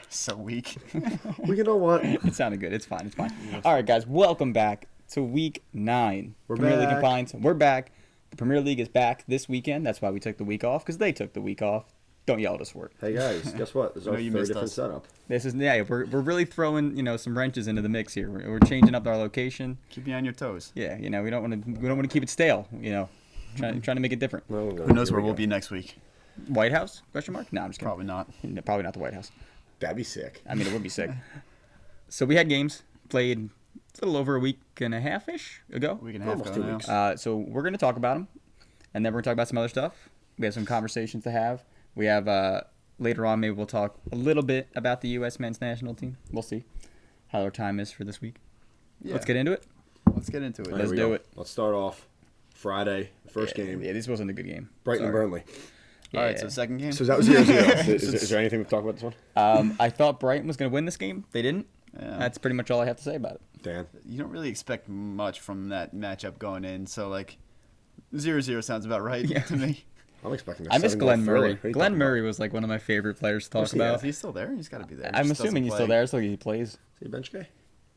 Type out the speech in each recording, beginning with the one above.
So weak. Well, you know what? It sounded good. It's fine. It's fine. All right, guys. Welcome back to Week 9. We're Premier League back. and Pints. We're back. The Premier League is back this weekend. That's why we took the week off, because they took the week off. Don't yell at us for it. Hey guys, guess what? This is our No, you third missed different us. setup. We're really throwing some wrenches into the mix here. We're changing up our location. Keep you on your toes. Yeah, we don't want to keep it stale. Trying to make it different. No, Who knows here where we we'll go. be next week? White House? Question mark? No, I'm just kidding. Probably not. No, probably not the White House. That'd be sick. I mean, it would be sick. So we had games played a little over a week and a half-ish ago. Week and a half Almost ago 2 now. weeks. So we're going to talk about them, and then we're going to talk about some other stuff. We have some conversations to have. We have, later on, maybe we'll talk a little bit about the U.S. men's national team. We'll see how our time is for this week. Yeah. Let's get into it. Let's get into it. Let's Here we do go. it. Let's start off Friday, the first game. Yeah, this wasn't a good game. Brighton and Sorry. Burnley. All right, Yeah. so second game. So that was 0-0. Is there anything to talk about this one? I thought Brighton was going to win this game. They didn't. Yeah. That's pretty much all I have to say about it. Dan? You don't really expect much from that matchup going in, so 0-0 sounds about right Yeah. to me. I'm expecting a I miss 7-0 Glenn thriller. Murray. What are you Glenn talking Murray was like one of my favorite players to talk Where's he about. Is he still there? He's got to be there. He I'm just assuming he's doesn't still play. there, so he plays. Is he a bench guy?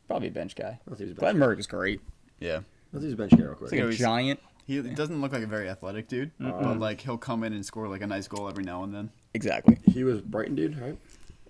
Probably a bench guy. I thought he was a bench Glenn guy. Murray was great. Yeah. I thought he was a bench guy real quick. He's like a he's- giant. He doesn't look like a very athletic dude, but he'll come in and score like a nice goal every now and then. Exactly. He was Brighton dude, right?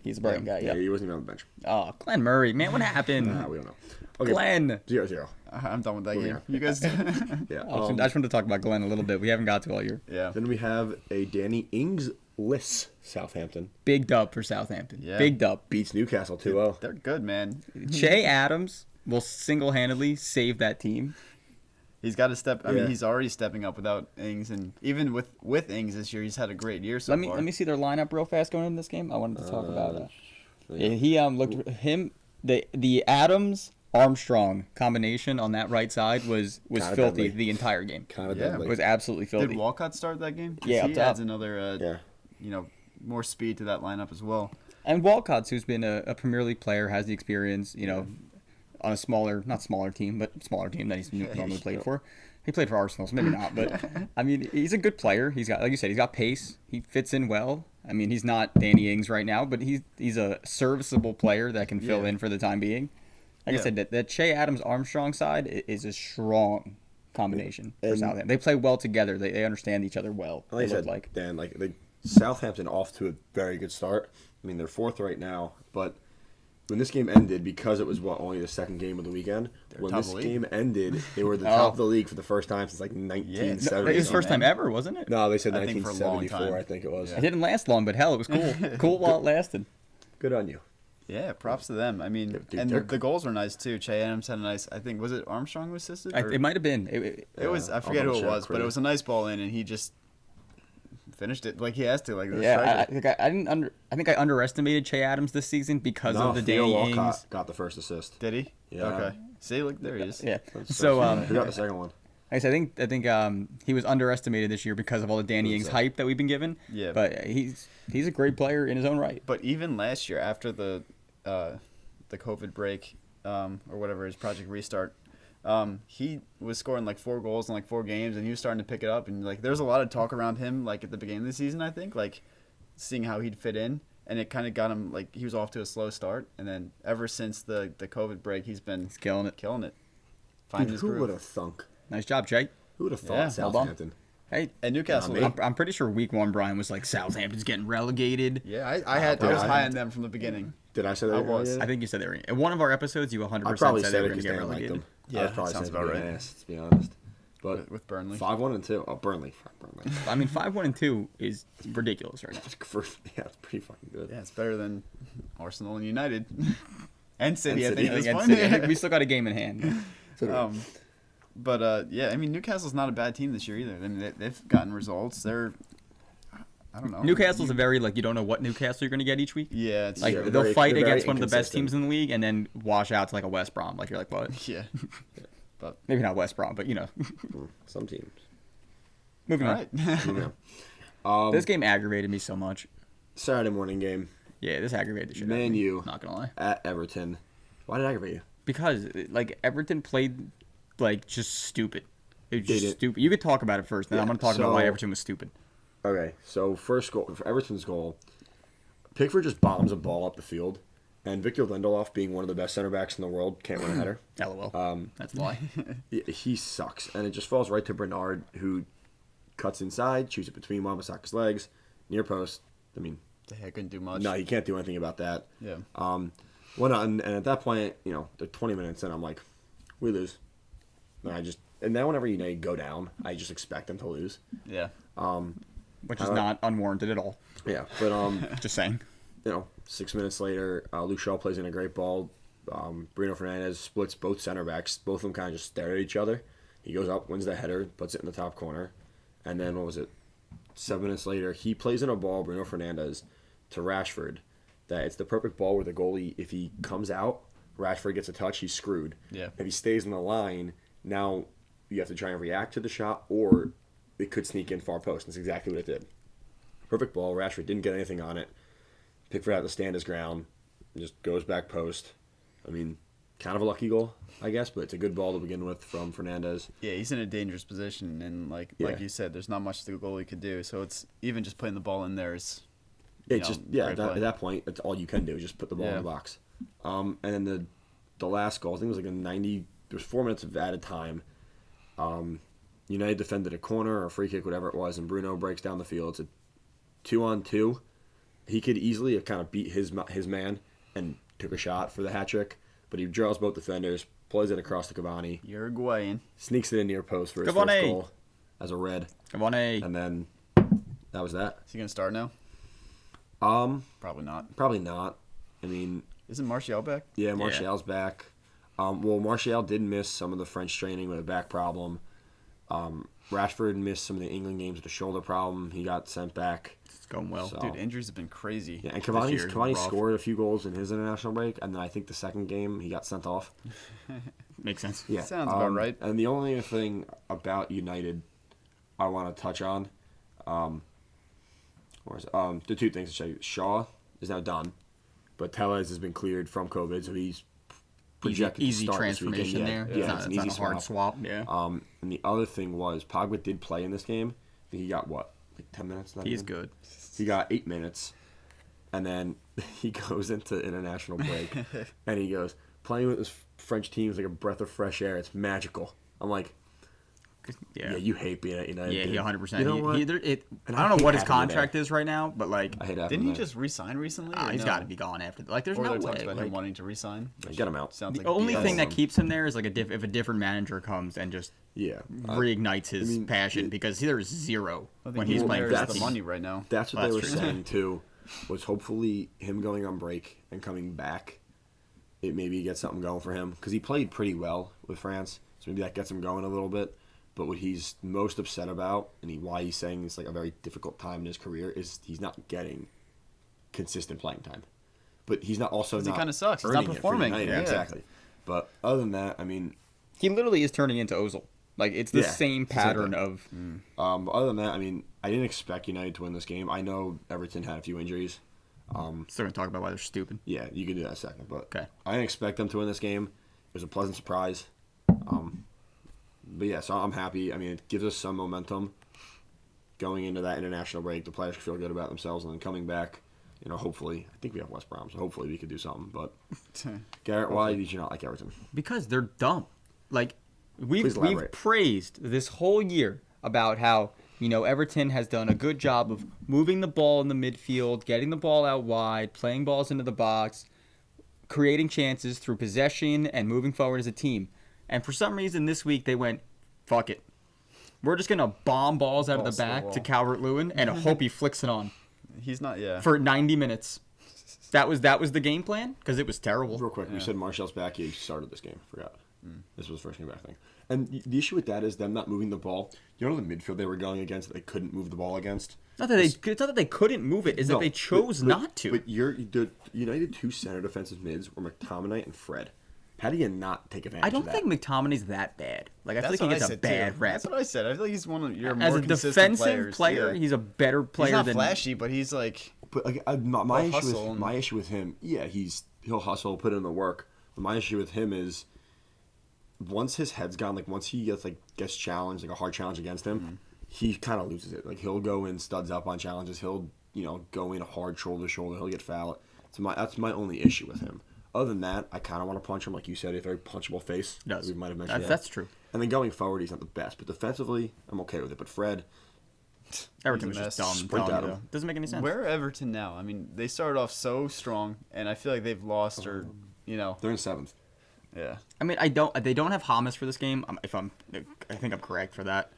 He's a Brighton guy. Yeah, Yeah. he wasn't even on the bench. Oh, Glenn Murray, man, what happened? We don't know. Okay, Glenn. 0-0. I'm done with that Moving game. on. You guys? Yeah. I just wanted to talk about Glenn a little bit. We haven't got to all year. Yeah. Then we have a Danny Ings-less Southampton. Big dub for Southampton. Yeah. Big dub. Beats Newcastle 2-0. They're good, man. Che Adams will single-handedly save that team. He's got to step. I Yeah. mean, he's already stepping up without Ings, and even with Ings this year, he's had a great year so far. Let me see their lineup real fast going into this game. I wanted to talk about that. Yeah, he looked the Adams Armstrong combination on that right side was Kinda filthy deadly. the entire game. Kind of Yeah. deadly. It was absolutely filthy. Did Walcott start that game? 'Cause Yeah, up he top. adds another, Yeah. more speed to that lineup as well. And Walcott's, who's been a Premier League player, has the experience, on a not smaller team, but smaller team that he's normally played for. He played for Arsenal, so maybe not. But, I mean, he's a good player. He's got, like you said, he's got pace. He fits in well. I mean, he's not Danny Ings right now, but he's a serviceable player that can fill Yeah. in for the time being. Like I Yeah. said, that Che Adams Armstrong side is a strong combination for And- Southampton. They play well together. They understand each other well. Like I They look said, like. Dan, Southampton off to a very good start. I mean, they're fourth right now, but when this game ended, because it was only the second game of the weekend, when top this of the league. game ended, they were the Oh. top of the league for the first time since 1970. It was the first time man. ever, wasn't it? No, they said I think for a long 1974, time. I think it was. Yeah. It didn't last long, but hell, it was cool. Cool while it lasted. Good on you. Yeah, props to them. I mean, Dude, and they're- the goals were nice too. Che Adams had a nice. I think was it Armstrong who assisted? Or- It might have been. It was. I I'll forget who it double-check was, but it quickly. was a nice ball in, and he just finished it like he has to. Like the Yeah, striker. I think I underestimated Che Adams this season because No, of the Theo Danny Walcott Ings. got the first assist. Did he? Yeah. Okay. See, look, there he is. Yeah. That's So who got the second one? I think he was underestimated this year because of all the Danny Ings hype that we've been given. Yeah. But he's a great player in his own right. But even last year, after the COVID break, or whatever his Project Restart, he was scoring like 4 goals in like 4 games, and he was starting to pick it up. And like, there's a lot of talk around him, like at the beginning of the season, I think, like seeing how he'd fit in, and it kind of got him like he was off to a slow start, and then ever since the COVID break, he's been Killing it. Finding Dude, his who groove. would have thunk? Nice job, Jake. Who would have thought Yeah, well done. Southampton? Hey, And Newcastle. Yeah, I'm pretty sure week 1 Brian was like Southampton's getting relegated. Yeah, I was high on them from the beginning. Did I say that? I was. earlier? I think you said they were in one of our episodes. You 100% I probably said said they it were going because to get Dan liked relegated. them. Yeah, I was probably sounds saying about being right. an ass, to be honest. But With Burnley. 5-1 and 2. Oh, Burnley. Fuck Burnley. I mean, 5-1 and 2 is ridiculous right now. Yeah, it's pretty fucking good. Yeah, it's better than Arsenal and United. And City, I And think, City. at this Against point. City. I think we still got a game in hand. But yeah, I mean, Newcastle's not a bad team this year either. I mean, they've gotten results. I don't know. Newcastle's a very, you don't know what Newcastle you're going to get each week. Yeah, it's Like, Yeah, they'll very- fight they're very against one of the best inconsistent. teams in the league and then wash out to, like, a West Brom. Like, you're like, what? yeah. Maybe not West Brom, but, Some teams. Moving All on. right. Yeah. This game aggravated me so much. Saturday morning game. Yeah, this aggravated the shit out of Man me. U. Not going to lie. At Everton. Why did it aggravate you? Because, Everton played, just stupid. It was They just did. stupid. You could talk about it first, then Yeah, I'm going to talk about why so- Everton was stupid. Okay, so first goal for Everton's goal. Pickford just bombs a ball up the field, and Victor Lindelof, being one of the best center backs in the world, can't win a header. LOL. That's a lie. He sucks, and it just falls right to Bernard, who cuts inside, shoots it between Wan-Bissaka's legs, near post. I mean, I couldn't do much. no, he can't do anything about that. Yeah. And at that point, the 20 minutes in, I'm like, we lose. And then whenever United go down, I just expect them to lose. Yeah. Which is not unwarranted at all. Yeah, but Just saying. 6 minutes later, Luke Shaw plays in a great ball. Bruno Fernandes splits both center backs. Both of them kind of just stare at each other. He goes up, wins the header, puts it in the top corner. And then, 7 minutes later, he plays in a ball, Bruno Fernandes, to Rashford. That it's the perfect ball where the goalie, if he comes out, Rashford gets a touch, he's screwed. Yeah. If he stays in the line, now you have to try and react to the shot, or it could sneak in far post. That's exactly what it did. Perfect ball. Rashford didn't get anything on it. Pickford had to stand his ground. Just goes back post. I mean, kind of a lucky goal, I guess, but it's a good ball to begin with from Fernandes. Yeah, he's in a dangerous position, and like you said, there's not much the goalie could do. So it's even just putting the ball in there is. It's just at that point, that's all you can do is just put the ball in the box. And then the last goal, I think it was like a 90. There's 4 minutes of added time. United defended a corner or a free kick, whatever it was, and Bruno breaks down the field. It's a 2-on-2. He could easily have kind of beat his man and took a shot for the hat trick, but he draws both defenders, plays it across to Cavani. Uruguayan. Sneaks it in near post for his first goal as a red. Cavani. And then that was that. Is he gonna start now? Probably not. Probably not. I mean, isn't Martial back? Yeah, Martial's back. Martial did miss some of the French training with a back problem. Rashford missed some of the England games with a shoulder problem. He got sent back. It's going well. So, dude, injuries have been crazy. Yeah, and Cavani scored a few goals in his international break, and then I think the second game he got sent off. Makes sense. Yeah, sounds about right. And the only other thing about United I want to touch on, the two things to show you. Shaw is now done, but Tellez has been cleared from COVID, so he's projected easy to start transformation this there. weekend. Yeah, it's an not easy a hard swap. Yeah. And the other thing was Pogba did play in this game. I think he got like 10 minutes. He's good. He got 8 minutes, and then he goes into international break, and he goes, playing with this French team is like a breath of fresh air. It's magical. I'm like, yeah, you hate being at United. Yeah, dude. 100%. You know what? I don't know what his contract is right now, but like, I hate having Didn't him he there. just resign recently? he's got to be gone after. Like, there's or no there way. talks about Like, him wanting to resign. Get him out. Sounds the like only BS. thing that keeps him there is like if a different manager comes and just reignites his passion, because there's zero when he's playing for that's the the money right now. That's what they were true. saying too. Was hopefully him going on break and coming back, it maybe gets something going for him because he played pretty well with France, so maybe that gets him going a little bit. But what he's most upset about, and why he's saying it's like a very difficult time in his career, is he's not getting consistent playing time. But he's not also not. He kind of sucks. He's not performing. Yeah, exactly. But other than that, I mean, he literally is turning into Ozil. Like, it's the same pattern of. Other than that, I mean, I didn't expect United to win this game. I know Everton had a few injuries. Still gonna talk about why they're stupid. Yeah, you can do that in a second. But okay. I didn't expect them to win this game. It was a pleasant surprise. But yeah, so I'm happy. I mean, it gives us some momentum going into that international break. The players feel good about themselves, and then coming back, hopefully, I think we have West Brom, so hopefully we could do something. But Garrett, why did you not like Everton? Because they're dumb. Like, we've praised this whole year about how Everton has done a good job of moving the ball in the midfield, getting the ball out wide, playing balls into the box, creating chances through possession, and moving forward as a team. And for some reason this week they went, fuck it. We're just going to bomb balls out of the back to Calvert-Lewin and hope he flicks it on. He's not, for 90 minutes. That was the game plan? Because it was terrible. Real quick, you said Martial's back. You started this game. Forgot. This was the first game back thing. And the issue with that is them not moving the ball. The midfield they were going against that they couldn't move the ball against? It's not that they couldn't move it. It's that they chose not to. But the United two center defensive mids were McTominay and Fred. How do you not take advantage of that? I don't think McTominay's that bad. Like, I feel like he gets a bad rep. That's what I said. I feel like he's one of your more as a consistent defensive player, he's a better player than... He's not flashy, but he's like... But like, my issue with him, he'll hustle, put in the work. But my issue with him is once his head's gone, like once he gets challenged, like a hard challenge against him, he kind of loses it. Like he'll go in studs up on challenges. He'll go in hard shoulder to shoulder. He'll get fouled. That's my only issue with him. Other than that, I kind of want to punch him, like you said, a very punchable face. Does. We might have mentioned That's true. And then going forward, he's not the best, but defensively, I'm okay with it. But Fred, Everton was just dumb. Sprint at him. Doesn't make any sense. Where are Everton now? I mean, they started off so strong, and I feel like they've lost or, they're in 7th. Yeah. I mean, they don't have Hamas for this game. I think I'm correct for that.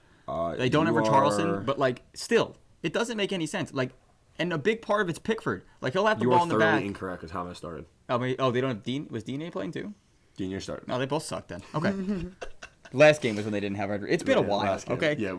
They don't have Richarlison, but like still, it doesn't make any sense. Like, and a big part of it's Pickford. Like he'll have the ball in the back. You are thoroughly incorrect because Hamas started. They don't have Dean. Was Digne playing too? Digne started. No, they both sucked then. Okay. Last game was when they didn't have Rodri. It's been a while. Okay. Yeah,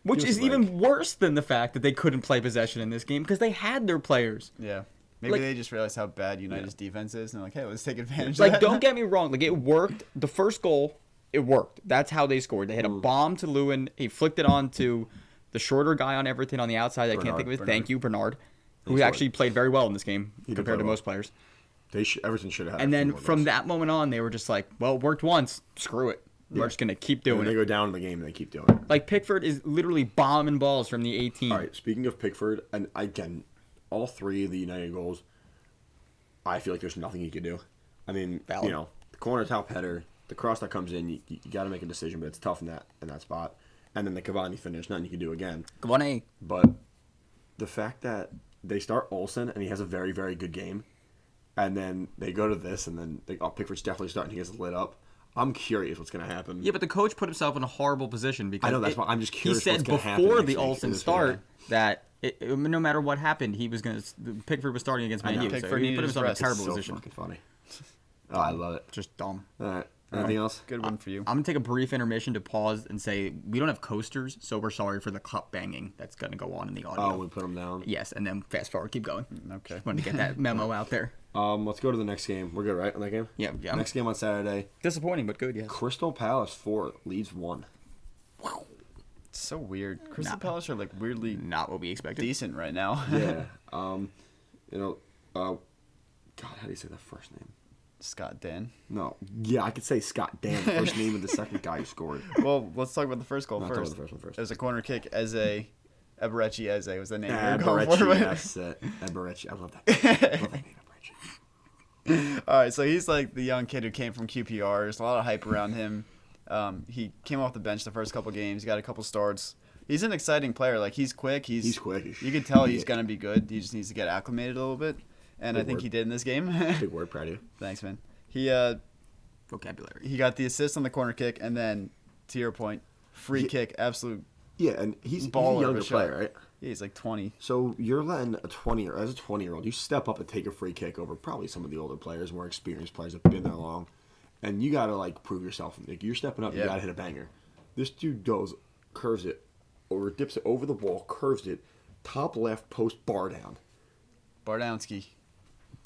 Which is even worse than the fact that they couldn't play possession in this game because they had their players. Yeah. Maybe they just realized how bad United's defense is, and they're like, hey, let's take advantage of Like, that. don't get me wrong. Like, it worked. The first goal, it worked. That's how they scored. They hit a bomb to Lewin. He flicked it on to the shorter guy on Everton on the outside. I can't think of it. Thank you, Bernard, who actually played very well in this game compared to most players. Everton should have had. And then from that moment on, they were just like, well, it worked once. Screw it. We're just going to keep doing it. They go down in the game and they keep doing it. Like, Pickford is literally bombing balls from the 18. All right, speaking of Pickford, and again, all 3 of the United goals, I feel like there's nothing he could do. I mean, Valid. The corner top header, the cross that comes in, you got to make a decision, but it's tough in that spot. And then the Cavani finish, nothing you can do again. Cavani. But the fact that they start Olsen and he has a very, very good game, and then they go to this, and then Pickford's definitely starting to get lit up. I'm curious what's going to happen. Yeah, but the coach put himself in a horrible position because I know that's why I'm just curious. He said what's gonna happen before next the week Olsen start that no matter what happened, he was going to. Pickford was starting against Man U. So he put himself in a terrible position. Fucking funny. Oh, I love it. Just dumb. All right. Anything else? Good one for you. I'm going to take a brief intermission to pause and say we don't have coasters, so we're sorry for the cup banging that's going to go on in the audio. Oh, we put them down. Yes, and then fast forward, keep going. Okay. Just wanted to get that memo out there. Let's go to the next game. We're good, right, on that game? Yeah. Next game on Saturday. Disappointing, but good, yes. Crystal Palace 4, Leeds 1. It's so weird. Crystal Palace are like weirdly not what we expected. Decent right now. Yeah. God, how do you say that first name? Scott Dan. No. Yeah, I could say Scott Dan, the first name of the second guy who scored. Well, let's talk about the first goal No, first. talk about the first one first. It was a corner kick. Eberechi Eze was the name. Eberechi, that's it. Eberechi. I love that. I love that name, Eberechi. All right, so he's like the young kid who came from QPR. There's a lot of hype around him. He came off the bench the first couple games. He got a couple starts. He's an exciting player. Like he's quick. He's quick. You can tell he's gonna be good. He just needs to get acclimated a little bit, and I think he did in this game. Big word, proud of you. Thanks, man. He vocabulary. He got the assist on the corner kick, and then to your point, free kick, absolute. Yeah, and he's a younger player, right? Yeah, he's like 20. So you're letting as a 20-year-old, you step up and take a free kick over probably some of the older players, more experienced players that have been there long, and you gotta like prove yourself. Like you're stepping up, you gotta hit a banger. This dude curves it, or dips it over the wall, curves it, top left post, bar down. Bardowski.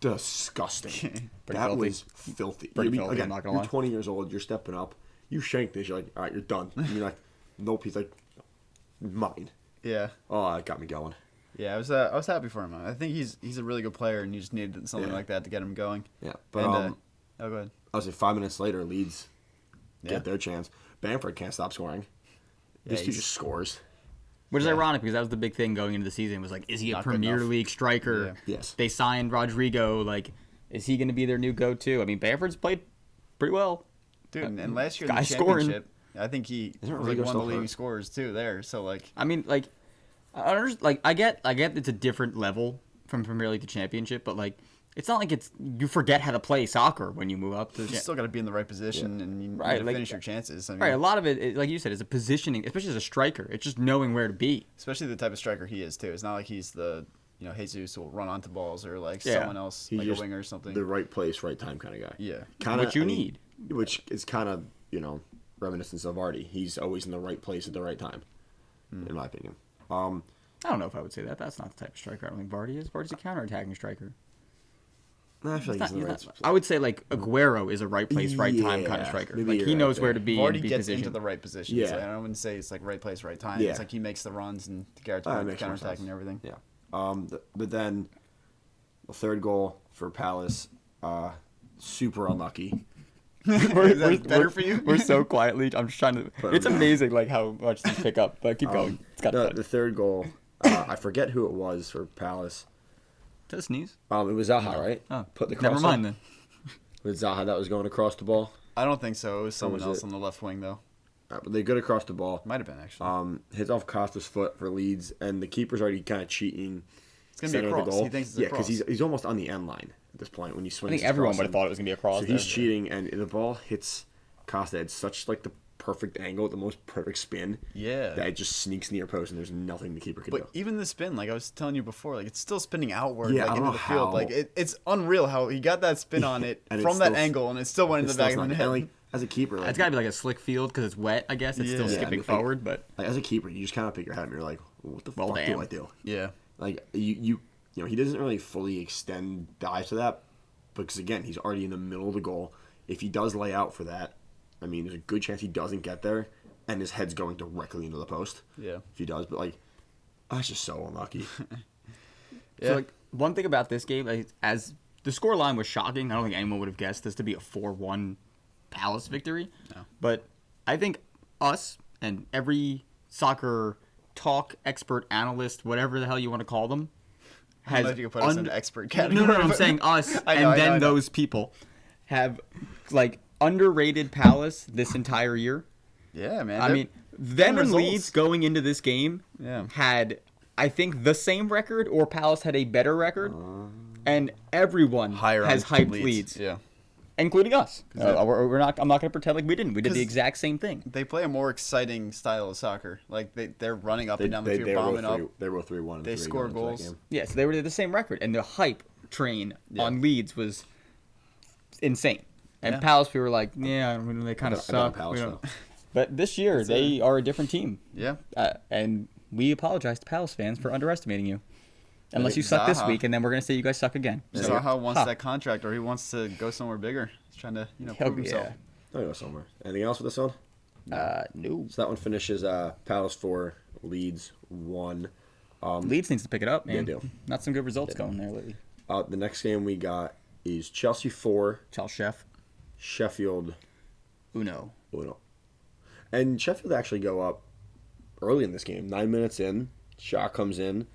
Disgusting. That filthy. was filthy. Pretty I mean, filthy, again, I'm not gonna you're lie. 20 years old, you're stepping up, you shank this, you're like, all right, you're done. And you're like, nope. He's like, mine. Yeah. Oh, it got me going. Yeah, I was happy for him. I think he's a really good player, and you just needed something like that to get him going. Yeah, but oh, go ahead. I was like 5 minutes later, Leeds get their chance. Bamford can't stop scoring. This dude just scores. Which is ironic because that was the big thing going into the season was like, is he a Premier League striker? Yeah. Yes. They signed Rodrigo. Like, is he going to be their new go-to? I mean, Bamford's played pretty well. Dude, and last year in the Guy's scoring. championship, I think he was like Rodrigo one of the still leading hurt? scorers too there. So like, I mean, like, I get it's a different level from Premier League to Championship, but like, it's not like you forget how to play soccer when you move up to. you still got to be in the right position and you need to like, finish your chances. I mean, Right, a lot of it, like you said, is a positioning, especially as a striker. It's just knowing where to be. especially the type of striker he is too. It's not like he's the Jesus who will run onto balls or like Yeah. someone else He's like a just winger or something. The right place, right time kind of guy. Yeah. Kinda, Which you need. Which is kind of, reminiscent of Vardy. He's always in the right place at the right time, in my opinion. I don't know if I would say that. That's not the type of striker I don't think Vardy is. Vardy's a counter-attacking striker. I feel like he's in the right He's not- I would say like Aguero is a right place, right time kind of Yeah, striker. maybe Like you're he right knows there. where to be Vardy and be gets positioned. into the right position. Yeah. Like, I wouldn't say it's like right place, right time. Yeah. It's like he makes the runs and Garrett's That point, makes more counterattacking sense. and everything. Yeah. But then the third goal for Palace, super unlucky. Is that better for you? We're so quietly. I'm just trying to. It's amazing like how much these pick up. But keep going. It's got The third goal, I forget who it was for Palace. Did I sneeze? It was Zaha, right? Oh, Put the never cross mind in. then. Was Zaha that was going across the ball? I don't think so. It was someone was else it? on the left wing though. But they good across the ball. Might have been actually. Hits off Costa's foot for Leeds, and the keeper's already kind of cheating. It's gonna be a cross. He thinks it's a cross. because he's almost on the end line at this point when he swings. I think everyone would have thought it was gonna be a cross. So he's cheating, and the ball hits Costa at such like the perfect angle, the most perfect spin. Yeah. That it just sneaks near post, and there's nothing the keeper can do. But even the spin, like I was telling you before, like it's still spinning outward, Yeah, I like don't into know the field. how. Like it's unreal how he got that spin on it And from it's that still- angle, and it still went in the back of the net. And like as a keeper, like, It's got to be like a slick field because it's wet. I guess it's still Yeah. skipping and, forward, but like as a keeper, you just kind of pick your head up, and you're like, what the Well, fuck damn. do I do? Yeah. Like you know, he doesn't really fully extend dives to that because again, he's already in the middle of the goal. If he does lay out for that, I mean, there's a good chance he doesn't get there, and his head's going directly into the post. Yeah. If he does, but like, that's just so unlucky. Yeah. So, like, one thing about this game, like, as the score line was shocking, I don't think anyone would have guessed this to be a 4-1 Palace victory. No. But I think us and every soccer talk expert, analyst, whatever the hell you want to call them, I don't know if you could put us in the expert category. No, I'm but- saying us I know, and then I know. those people have, like, underrated Palace this entire year. Yeah, man. I they're mean, them getting and results. Leeds going into this game Yeah. had, I think, the same record, or Palace had a better record, and everyone higher has on hyped Leeds. Leeds, Yeah. including us. Yeah. We're not. I'm not going to pretend like we didn't. We did the 'Cause exact same thing. They play a more exciting style of soccer. Like they're running up and down the field, were bombing up. They were 3-1. They score goals. Yeah, so they were the same record, and the hype train Yeah. on Leeds was insane. And Yeah. Palace, we were like, yeah, they kind of I bet on suck. Palace, We don't- though. But this year, they are a different team. Yeah. And we apologize to Palace fans for underestimating you. Unless think you suck this Zaha- week, and then we're going to say you guys suck again. Zaha wants Ha. that contract, or he wants to go somewhere bigger. He's trying to, Oh, prove himself. I'll go somewhere. Anything else with this one? No. So that one finishes Palace 4, Leeds 1. Leeds needs to pick it up, man. They do. Not some good results going there lately. The next game we got is Chelsea 4, Charles Chef. Sheffield Uno. 1. And Sheffield actually go up early in this game. 9 minutes in, shot comes in.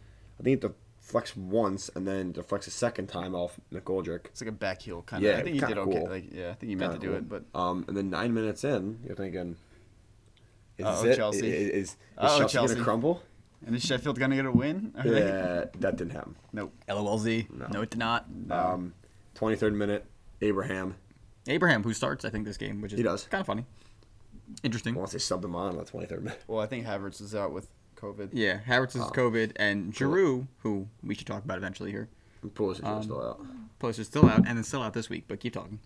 I think it deflects once and then deflects a second time off McGoldrick. It's like a back heel kind of. Yeah, I think he did kinda okay. cool. Like, yeah, I think he meant to do it, but And then 9 minutes in, you're thinking, is Uh-oh, it? Chelsea. Is Uh-oh, Chelsea going Chelsea. to crumble? and is Sheffield gonna get a win? Are they? Yeah, that didn't happen. Nope. LOLZ. No, it did not. 23rd minute, Abraham. Abraham, who starts, I think, this game, which is He does. kind of funny. Interesting. Once they subbed him on the 23rd minute. Well, I think Havertz is out with COVID. Yeah, Havertz is COVID, and Giroud, who we should talk about eventually here. Pulisic is still out. Pulisic is still out, and then still out this week, but keep talking.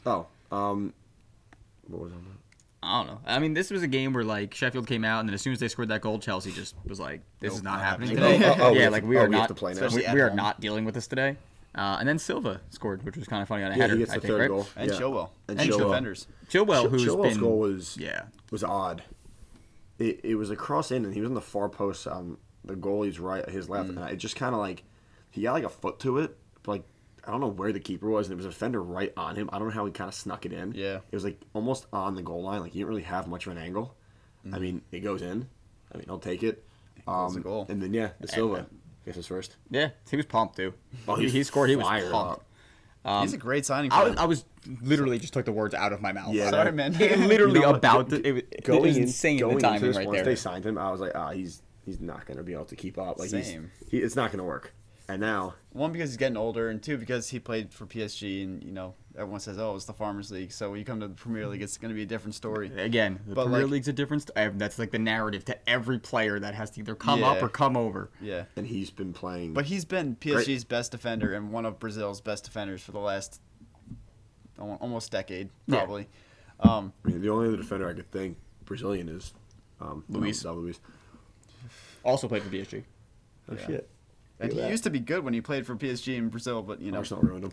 Oh, what was on that? I don't know. I mean, this was a game where, like, Sheffield came out, and then as soon as they scored that goal, Chelsea just was like, this is not happening happening today. today. Yeah, like, we are we have not, to play now. we, Especially at we are home. not dealing with this today. And then Silva scored, which was kind of funny on a Yeah, header, he gets I the think, third right? goal. And Yeah. Chilwell. And Two Chilwell. defenders. Chilwell, who's Chilwell's been... goal was Yeah. odd. It was a cross in, and he was on the far post. The goalie's right, his left, and it just kind of like he got like a foot to it. But like I don't know where the keeper was, and there was a defender right on him. I don't know how he kind of snuck it in. Yeah. It was like almost on the goal line. Like he didn't really have much of an angle. I mean, it goes in. I mean, he'll take it. goes a goal. And then the Silva gets his first. Yeah, he was pumped, too. Oh, he scored, he was fired pumped. up. He's a great signing for I them. was literally just took the words out of my mouth. Yeah, Sorry, man. It literally You know what? about it was insane the going timing into this, right once there. they signed him, I was like, he's not going to be able to keep up. Like Same. it's not going to work. And now, One, because he's getting older, and two, because he played for PSG, and everyone says, "Oh, it's the Farmers League." So when you come to the Premier League, it's going to be a different story. Again, the But, Premier like- League's a different. That's like the narrative to every player that has to either come up Yeah. or come over. Yeah, and he's been playing. but he's been PSG's best defender and one of Brazil's best defenders for the last almost decade, Yeah. probably. I mean, the only other defender I could think Brazilian is Luis. Luis. Also played for PSG. Oh Yeah. shit! And he used to be good when he played for PSG in Brazil, but Arsenal ruined him.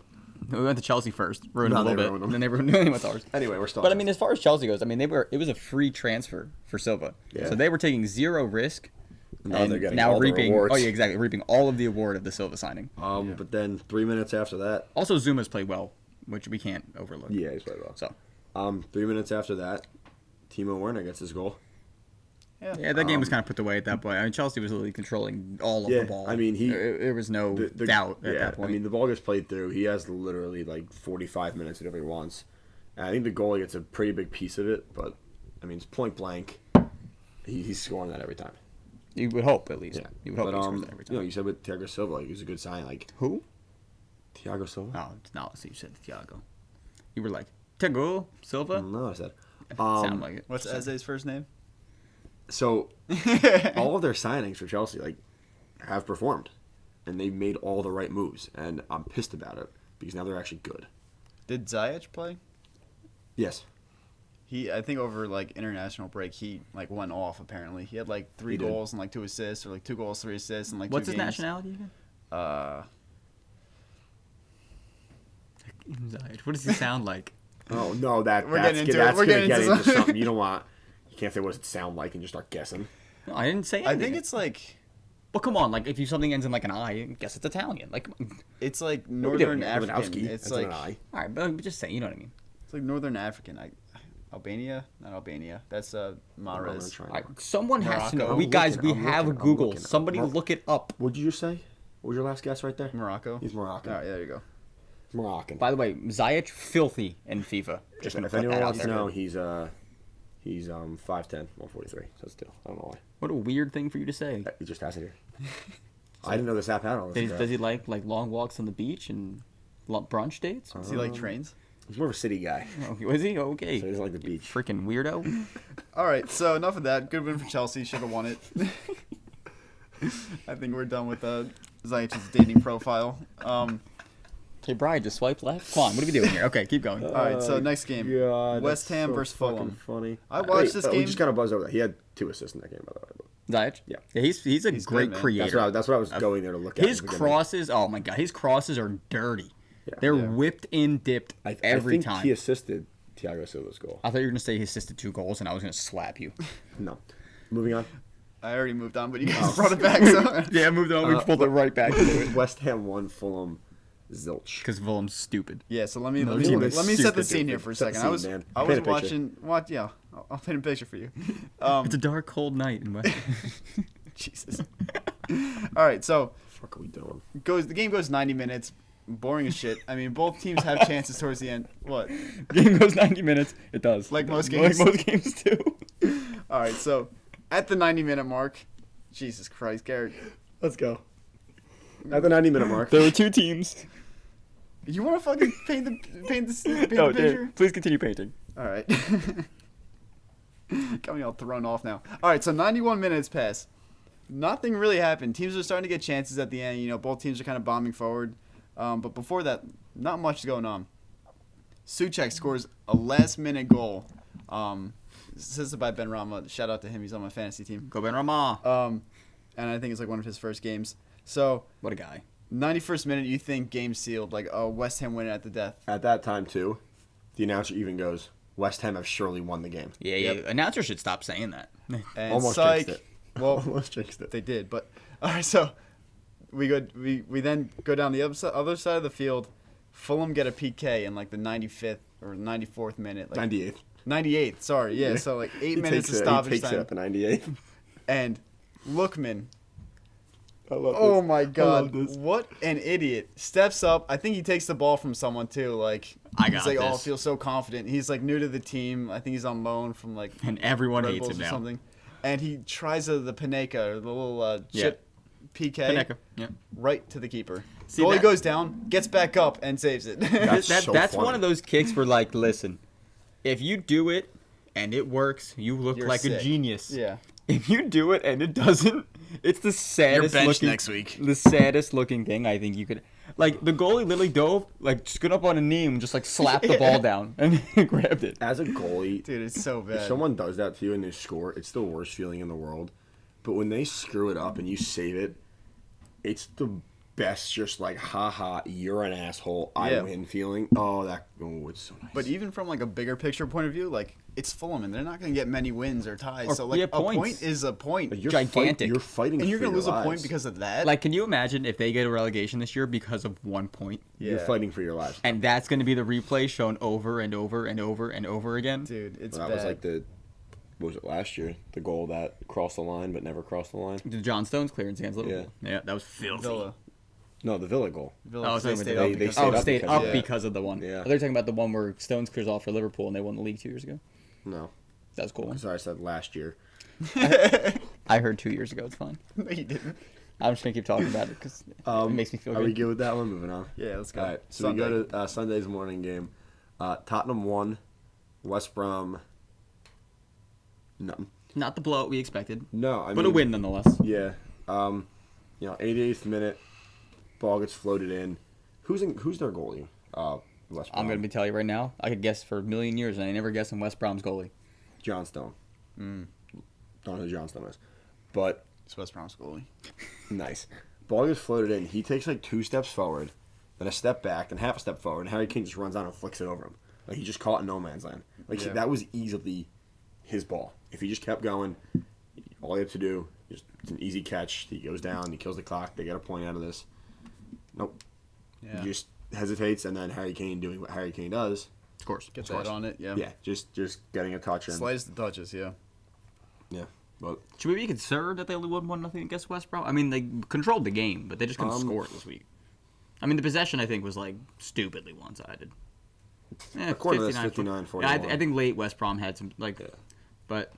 We went to Chelsea first, ruined No, them a they little ruined bit, them. and then they ruined then they went to ours. Anyway, we're still. But I mean, as far as Chelsea goes, I mean, it was a free transfer for Silva, Yeah. so they were taking zero risk. Now they're getting now all the reaping. rewards. Oh yeah, exactly, reaping all of the award of the Silva signing. But then 3 minutes after that, Also, Zuma's played well, which we can't overlook. yeah, he's played well. So 3 minutes after that, Timo Werner gets his goal. Yeah, that game was kind of put away at that point. I mean, Chelsea was literally controlling all of the ball. I mean, there was no doubt at that point. I mean, the ball gets played through. He has literally like 45 minutes whatever he wants. And I think the goalie gets a pretty big piece of it, but I mean, it's point blank. He's scoring that every time. You would hope, at least. Yeah. You would hope he scores that every time. You said with Thiago Silva, like, he was a good sign. Like, who? Thiago Silva? Oh, it's not. So you said Thiago. You were like, Thiago Silva? No, I said. Sound like it. What's Eze's first name? So, all of their signings for Chelsea, like, have performed. And they've made all the right moves. And I'm pissed about it because now they're actually good. Did Ziyech play? Yes. I think over like international break, he like went off. Apparently, he had like 3 goals and like 2 assists, or like 2 goals, 3 assists, and like What's 2 his games. nationality again? Ziyech. What does he sound like? Oh no, that's getting into that's it. We're gonna getting get into into something you don't want. You can't say what does it sound like and just start guessing. No, I didn't say anything. I think it's like Well, come on. Like, if something ends in like an I, I guess it's Italian. Like, it's like Northern Lewandowski, African. It's that's like an I. all right, but just say, you know what I mean. It's like Northern African. Albania, not Albania. That's Mahrez. All right, someone has to know. Morocco. We guys, we I'm have looking, I'm Google. looking. Somebody look it up. What did you just say? What was your last guess right there? Morocco. He's Moroccan. All right, there you go. Moroccan. By the way, Ziyech filthy in FIFA. Just gonna If put anyone that out wants to there. know, he's 5'10", 143. So still, I don't know why. What a weird thing for you to say. He just has it here. I didn't know this app had all this. Does he like long walks on the beach and brunch dates? Does he like trains? He's more of a city guy. Oh, was he? Okay. So he doesn't like the beach. Freaking weirdo. All right, so enough of that. Good win for Chelsea. Should have won it. I think we're done with Ziyech's dating profile. Hey, Brian, just swipe left. Come on, what are we doing here? Okay, keep going. All right, so next game, God, West that's Ham so versus fucking Fulham. Funny. I watched this game. We just got to buzz over that. He had 2 assists in that game, by the way. Ziyech? Yeah. He's a great good, man. creator. That's what I was going there to look at. His crosses, oh my god, his crosses are dirty. Yeah. They're Yeah. whipped in, dipped every I think time. he assisted Thiago Silva's goal. I thought you were gonna say he assisted 2 goals, and I was gonna slap you. No. Moving on. I already moved on, but you guys brought it back. So Yeah, moved on. We pulled it right back into it. West Ham won, Fulham zilch. Because Fulham's stupid. yeah, so let me team is set the stupid. scene here for a Set the second. scene, I was man. I Paint was a picture. watching. Yeah, I'll paint a picture for you. It's a dark, cold night in West. Jesus. All right, so What the fuck are we doing? the game goes 90 minutes. Boring as shit. I mean, both teams have chances towards the end. What? Game goes 90 minutes. It does. Like most games? Like most games do. All right, so at the 90-minute mark, Jesus Christ, Garrett, Let's go. At the 90-minute mark. There were 2 teams. you want to fucking paint the No, picture? please continue painting. All right. Got me all thrown off now. All right, so 91 minutes pass. Nothing really happened. Teams are starting to get chances at the end. You know, both teams are kind of bombing forward. But before that, not much is going on. Soucek scores a last-minute goal. Assisted by Ben Rama. Shout out to him. He's on my fantasy team. Go Ben Rama. And I think it's like one of his first games. So, What a guy. 91st minute, you think game sealed. Like, oh, West Ham win it at the death. At that time, too, the announcer even goes, West Ham have surely won the game. Yeah, yeah. Announcers should stop saying that. And Almost psych. jinxed it. Well, Almost jinxed it. they did. But, all right, so we then go down the other side of the field. Fulham get a PK in like the 95th or 94th minute. Like 98th. 98th, sorry. Yeah, so like 8 minutes of He stoppage takes it time. at the 98th. And Lookman, I love oh this. my I god, love this. what an idiot. Steps up. I think he takes the ball from someone too. Like, I got he's like, oh, I this. feel so confident. He's like new to the team. I think he's on loan from like And everyone Red hates Bulls him or now. something. And he tries the Panenka, or the little chip PK, Panenka. Yeah. right to the keeper. See, Goalie that- goes down, gets back up, and saves it. That's so That's funny. one of those kicks where, like, listen, if you do it and it works, you look You're like a sick. genius. Yeah. If you do it and it doesn't, it's the saddest benched looking next week. The saddest looking thing I think you could. Like, the goalie literally dove, like, stood up on a knee and just like slapped the ball down and grabbed it. As a goalie, Dude, it's so bad. if someone does that to you and they score, it's the worst feeling in the world. But when they screw it up and you save it, it's the best, just like, haha, you're an asshole, I Yeah. win feeling. Oh, it's so nice. But even from like a bigger picture point of view, like it's Fulham and they're not going to get many wins or ties. Or- so like yeah, a points. point is a point. Like, you're gigantic. You're fighting And you're for going to your lose a point lives. because of that? Like, can you imagine if they get a relegation this year because of 1 point? yeah. You're fighting for your lives. And that's going to be the replay shown over and over and over and over again? Dude, it's That bad. was like what was it last year? The goal that crossed the line but never crossed the line. The John Stones clearance against Liverpool. Yeah, that was filthy. Villa. No, the Villa goal. Villa Oh, they stayed up. stayed up yeah. because of the one. Yeah. They're talking about the one where Stones clears off for Liverpool and they won the league 2 years ago. No. That was a cool one. Sorry, I said last year. I heard 2 years ago. It's fine. No, you didn't. I'm just gonna keep talking about it because it makes me feel Are good. we good with that one? Moving on. Yeah, let's go. All right, so Sunday. we go to Sunday's morning game. Tottenham won. West Brom. Nothing. Not the blowout we expected, No, I mean, but a win nonetheless. Yeah. 88th minute, ball gets floated in. Who's their goalie? West Brom. I'm gonna tell you right now. I could guess for a million years, and I never guessed on West Brom's goalie. John Stone. Don't know who John Stone is, but It's West Brom's goalie. nice. Ball gets floated in. He takes like 2 steps forward, then a step back, then half a step forward, and Harry Kane just runs out and flicks it over him. Like he just caught in no man's land. Like Yeah. that was easily his ball. If he just kept going, all he had to do, it's an easy catch. He goes down, he kills the clock. They get a point out of this. Nope. Yeah. He just hesitates, and then Harry Kane doing what Harry Kane does. Of course. Get that on it, yeah. Yeah, just getting a touch. And, Slides the touches, yeah. yeah, but Should we be concerned that they only won 1-0 against West Brom? I mean, they controlled the game, but they just couldn't score it this week. I mean, the possession, I think, was, like, stupidly one-sided. according to this, 59-41. I think late West Brom had some, like, but,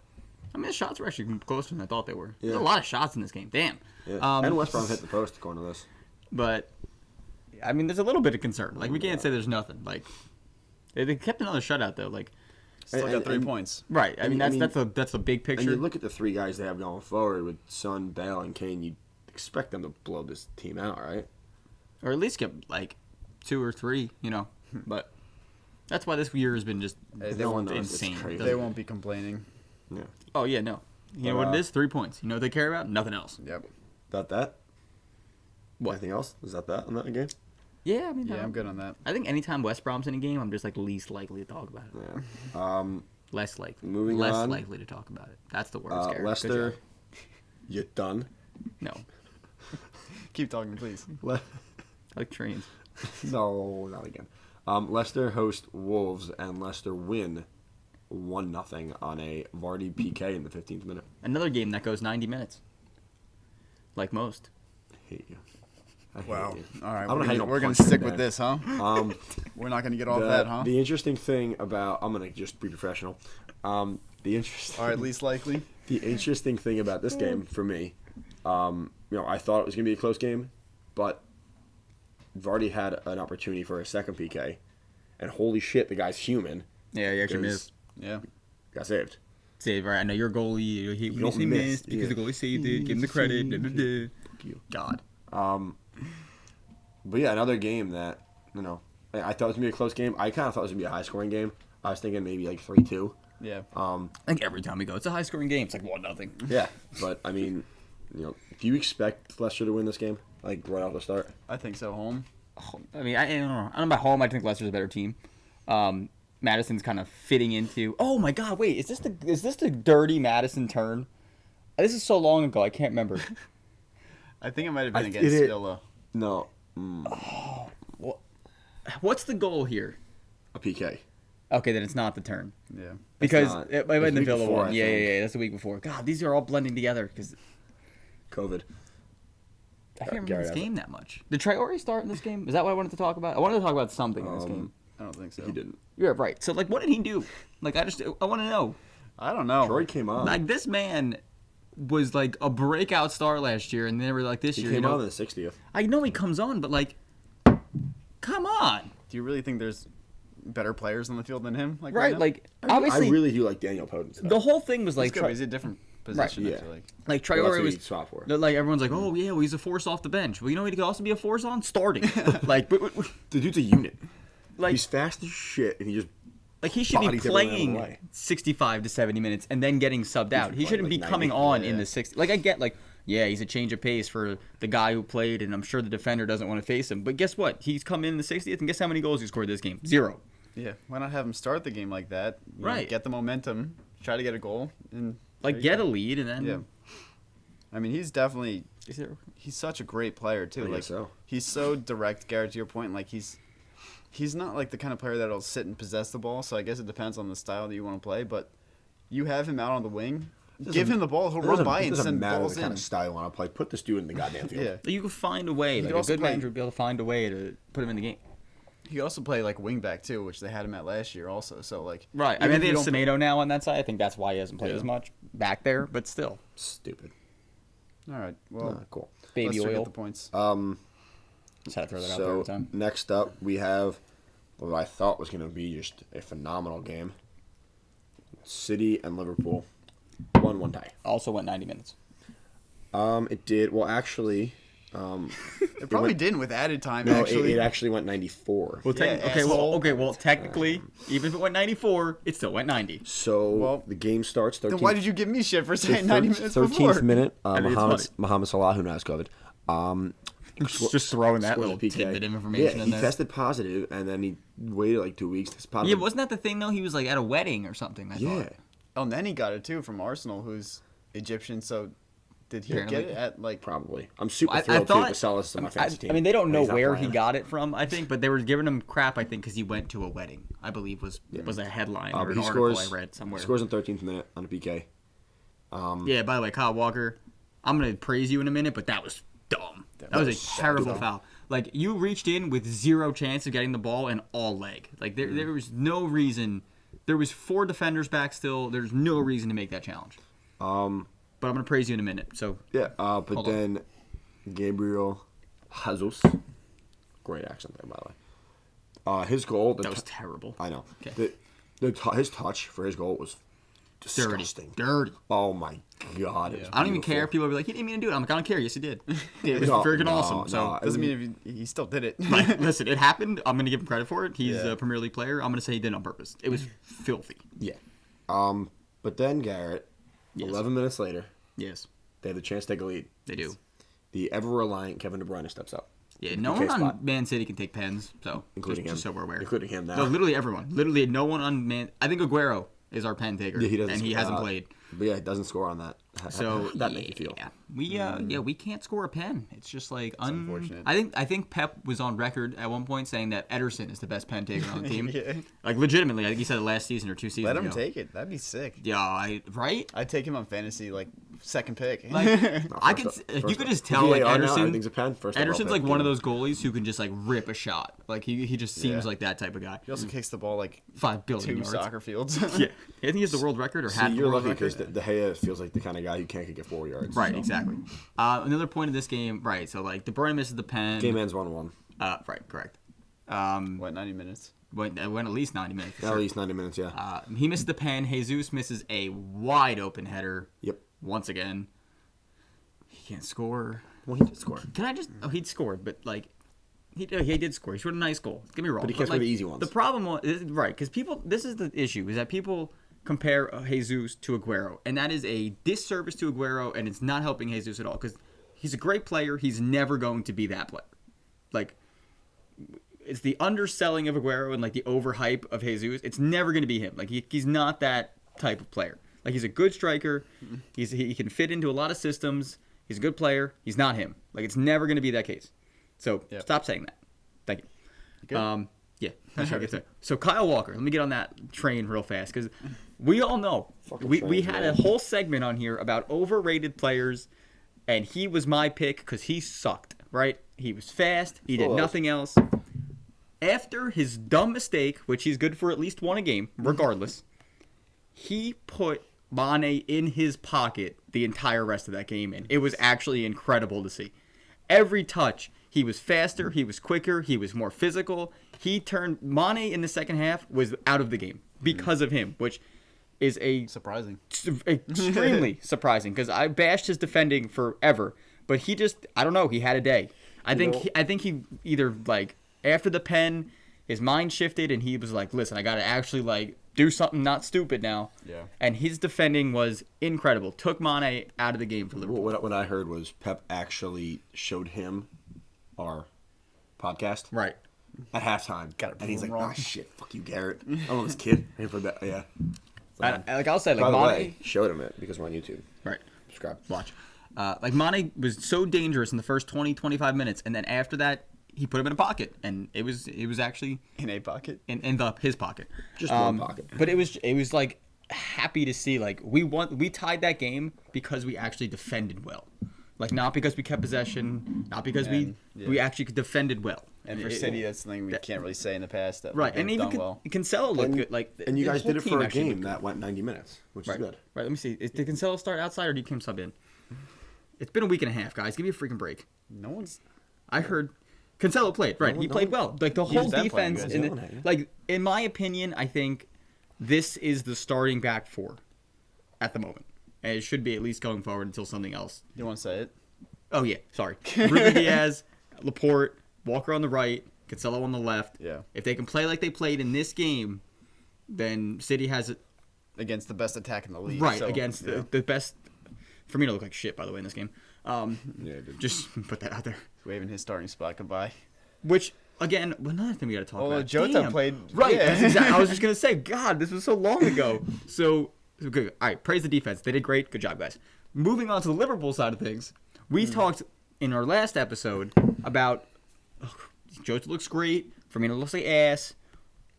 I mean, the shots were actually closer than I thought they were. Yeah. There's a lot of shots in this game. Damn. Yeah. And West Brom hit the post according to this. But, I mean, there's a little bit of concern. Like, we can't say there's nothing. Like, they kept another shutout, though. Like, Still got 3 points. right. I mean, that's a big And picture. you look at the 3 guys they have going forward with Son, Bale, and Kane. You expect them to blow this team out, right? Or at least get, like, 2 or 3, you know. But that's why this year has been just They No one won't, knows. It's insane. crazy. they won't be complaining. Yeah. Oh, yeah, no. You know what it is? 3 points. You know what they care about? Nothing else. Yep. That? What? Anything else? Is that on that game? Yeah, I mean, Yeah, I'm good on that. I think anytime West Brom's in a game, I'm just, like, least likely to talk about it. Yeah. Less likely. Moving Less on. likely to talk about it. That's the word. Garrett. Good Leicester. job. You done? No. Keep talking, please. Le- I like trains. no, not again. Leicester host Wolves, and Leicester win 1-0 on a Vardy PK in the 15th minute. Another game that goes 90 minutes. Like most. I hate you. I hate Wow. you. All right, I don't know how you don't we're gonna punch me, stick with man. this, huh? We're not gonna get off that, huh? The interesting thing about I'm gonna just be professional. The interesting. All right, least likely. The interesting thing about this game for me, I thought it was gonna be a close game, but Vardy had an opportunity for a second PK, and holy shit, the guy's human. Yeah, he actually Because- missed. Yeah. Got saved. Save, right? I know you're a goalie. He don't missed miss, because yeah. the goalie saved it. Give him the credit. Blah, blah, blah. you. God. But yeah, another game that I thought it was gonna be a close game. I kind of thought it was gonna be a high scoring game. I was thinking maybe like 3-2. Yeah. I think every time we go, it's a high scoring game. It's like 1-0. Yeah, but I mean, do you expect Leicester to win this game like right off the start? I think so. Home. I mean, I don't know. I don't know about home. I think Leicester's a better team. Madison's kind of fitting into. Oh my God! Wait, is this the dirty Madison turn? This is so long ago. I can't remember. I think it might have been I- against it- Villa. No, What's the goal here? a PK. Okay, then it's not the turn. Yeah. Because not. it might have It's been the week Villa before, one. I Yeah, think. yeah, that's the week before. God, these are all blending together because COVID. I can't remember Gary this has it. game that much. Did Traore start in this game? Is that what I wanted to talk about? I wanted to talk about something in this game. I don't think so. He didn't. You're right. So, like, what did he do? Like, I want to know. I don't know. Troy came on. Like, this man was like a breakout star last year, and then we're like this He year. came you know, on in the 60th. I know he comes on, but like, come on, Do you really think there's better players on the field than him? Like right? now? Like, obviously, I really do like Daniel Podence. the whole thing was he's like, good, but he's a different position. Right, I yeah. feel like. like Well, that's Traore who was. he swapped for. Like everyone's like, oh yeah, well he's a force off the bench. Well, you know he could also be a force on starting. like, The dude's a unit. like, He's fast as shit, and he just like he should be bodies everyone out of the playing way. 65 to 70 minutes and then getting subbed out. He playing, shouldn't like, be coming 90. on Yeah. in the 60. Like I get like, yeah, he's a change of pace for the guy who played, and I'm sure the defender doesn't want to face him. But guess what? He's come in the 60th, and guess how many goals he scored this game? 0. Yeah. Why not have him start the game like that? You know, Right. get the momentum. Try to get a goal and Like there you get go. a lead, and then Yeah. I mean, he's definitely Is there, he's such a great player too. I Like guess so. he's so direct, Garrett. To your point, like he's not like the kind of player that'll sit and possess the ball. So I guess it depends on the style that you want to play. But you have him out on the wing. Give him the ball. He'll run by and send balls the kind of style you want to play. Put this dude in the goddamn field. Yeah. You can find a way. Like a good manager will be able to find a way to put him in the game. He could also play like wing back too, which they had him at last year also. So like, right. I mean, they have Semedo now on that side. I think that's why he hasn't played as much back there. But still, stupid. All right. Well, cool. Baby let's oil. The points. Just had to throw that out there every time. Next up, we have what I thought was going to be just a phenomenal game. City and Liverpool. 1-1 tie. Also went 90 minutes. It did. Well, actually, it probably didn't with added time. No, actually, it actually went 94. Well, well, technically, even if it went 94, it still went 90. So the game starts. 13th, then why did you give me shit for saying 90 minutes 13th before? 13th minute. Mohamed Salah, who now has COVID. Just throwing that little tidbit of information in there. He tested positive, and then he waited like 2 weeks. Yeah, wasn't that the thing though? He was like at a wedding or something. I thought. Oh, and then he got it too from Arsenal, who's Egyptian. So, did he get it at like? Probably. I'm super thrilled to Salah's on my fantasy team. I mean, they don't know where he got it from. I think, but they were giving him crap. I think because he went to a wedding. I believe was a headline or an article I read somewhere. He scores in 13th minute on a PK. Yeah. By the way, Kyle Walker, I'm gonna praise you in a minute, but that was dumb. That was a terrible foul. Like you reached in with zero chance of getting the ball and all leg. Like there was no reason. There was 4 defenders back still. There's no reason to make that challenge. But I'm gonna praise you in a minute. So but then Gabriel Jesus, great accent there by the way. His goal that was terrible. I know. Okay. His touch for his goal was disgusting. Dirty. Oh my god! I don't even care. People will be like, he didn't mean to do it. I'm like, I don't care. Yes, he did. It was freaking awesome. So doesn't mean if he still did it. Right. Listen, it happened. I'm gonna give him credit for it. He's a Premier League player. I'm gonna say he did it on purpose. It was filthy. Yeah. But then Garrett, 11 minutes later, they have the chance to take a lead. They do. The ever-reliant Kevin De Bruyne steps up. Yeah, no one on Man City can take pens, so including him. Just so we're aware. Including him now. No, literally everyone. Literally no one on Man. I think Aguero is our pen taker, and he hasn't played. But he doesn't score on that. So that makes you feel. We can't score a pen. It's just like unfortunate. I think Pep was on record at one point saying that Ederson is the best pen taker on the team. Like legitimately, I think he said it last season or 2 seasons ago. Let him take it. That'd be sick. Yeah, right? I'd take him on fantasy like second pick. Like you could just tell like Ederson. A pen, Ederson's like one of those goalies who can just like rip a shot. Like he just seems like that type of guy. He also kicks the ball like 5 billion 2 yards. soccer fields. Yeah, I think he has the world record or had the you're world lucky record. because De Gea feels like the kind of guy who can't kick it 4 yards. Right, exactly. Another point of this game, right? So like De Bruyne misses the pen. Game ends 1-1. Right, correct. What 90 minutes? Went at least 90 minutes. For at least 90 minutes, yeah. He misses the pen. Jesus misses a wide open header. Yep. Once again, he can't score. Well, he did score. Can I just? Oh, he'd scored, but like. He did score. He scored a nice goal. Get me wrong. But he can't score the easy ones. The problem was, right, because people, this is the issue, is that people compare Jesus to Aguero, and that is a disservice to Aguero, and it's not helping Jesus at all, because he's a great player. He's never going to be that player. Like, it's the underselling of Aguero and, like, the overhype of Jesus. It's never going to be him. Like, he's not that type of player. Like, he's a good striker. He can fit into a lot of systems. He's a good player. He's not him. Like, it's never going to be that case. So stop saying that. Thank you. Yeah, that's right. So Kyle Walker, let me get on that train real fast because we all know we had a whole segment on here about overrated players, and he was my pick because he sucked. Right? He was fast. He did nothing else. After his dumb mistake, which he's good for at least one a game, regardless, he put Mane in his pocket the entire rest of that game, and it was actually incredible to see. Every touch. He was faster. He was quicker. He was more physical. Mane in the second half was out of the game because of him, which is surprising, extremely surprising. Because I bashed his defending forever, but he just, I don't know. He had a day. I think he either like after the pen, his mind shifted and he was like, listen, I got to actually like do something not stupid now. Yeah. And his defending was incredible. Took Mane out of the game for Liverpool. What I heard was Pep actually showed him our podcast right at halftime, and he's like, wrong. "Oh shit, fuck you, Garrett. I don't know this kid." Yeah. I'll say, like, by the Mane way, showed him it because we're on YouTube. Right. Subscribe. Watch. Like Mane was so dangerous in the first 20-25 minutes, and then after that, he put him in a pocket, and it was actually in a pocket in his pocket, just one pocket. But it was like happy to see like we tied that game because we actually defended well. Like, not because we kept possession, not because we actually defended well. And for City, that's something we can't really say in the past. That Right, and even Cancelo looked good. Like, and you guys did it for a game that went 90 minutes, which is good. Right, let me see. Did Cancelo start outside or did he come sub in? It's been a week and a half, guys. Give me a freaking break. No one's... I heard Cancelo played. Right, he played well. Like, the whole defense... Like, in my opinion, I think this is the starting back four at the moment. And it should be at least going forward until something else. You want to say it? Oh, yeah. Sorry. Ruben Diaz, Laporte, Walker on the right, Cancelo on the left. Yeah. If they can play like they played in this game, then City has it. Against the best attack in the league. Right, against the best. Firmino looked like shit, by the way, in this game. Just put that out there. He's waving his starting spot goodbye. Which, again, another thing we got to talk about. Jota played. Right. Yeah. That's exactly. I was just going to say, God, this was so long ago. So good. All right, praise the defense. They did great. Good job, guys. Moving on to the Liverpool side of things, we talked in our last episode about Jota looks great. Firmino looks like ass.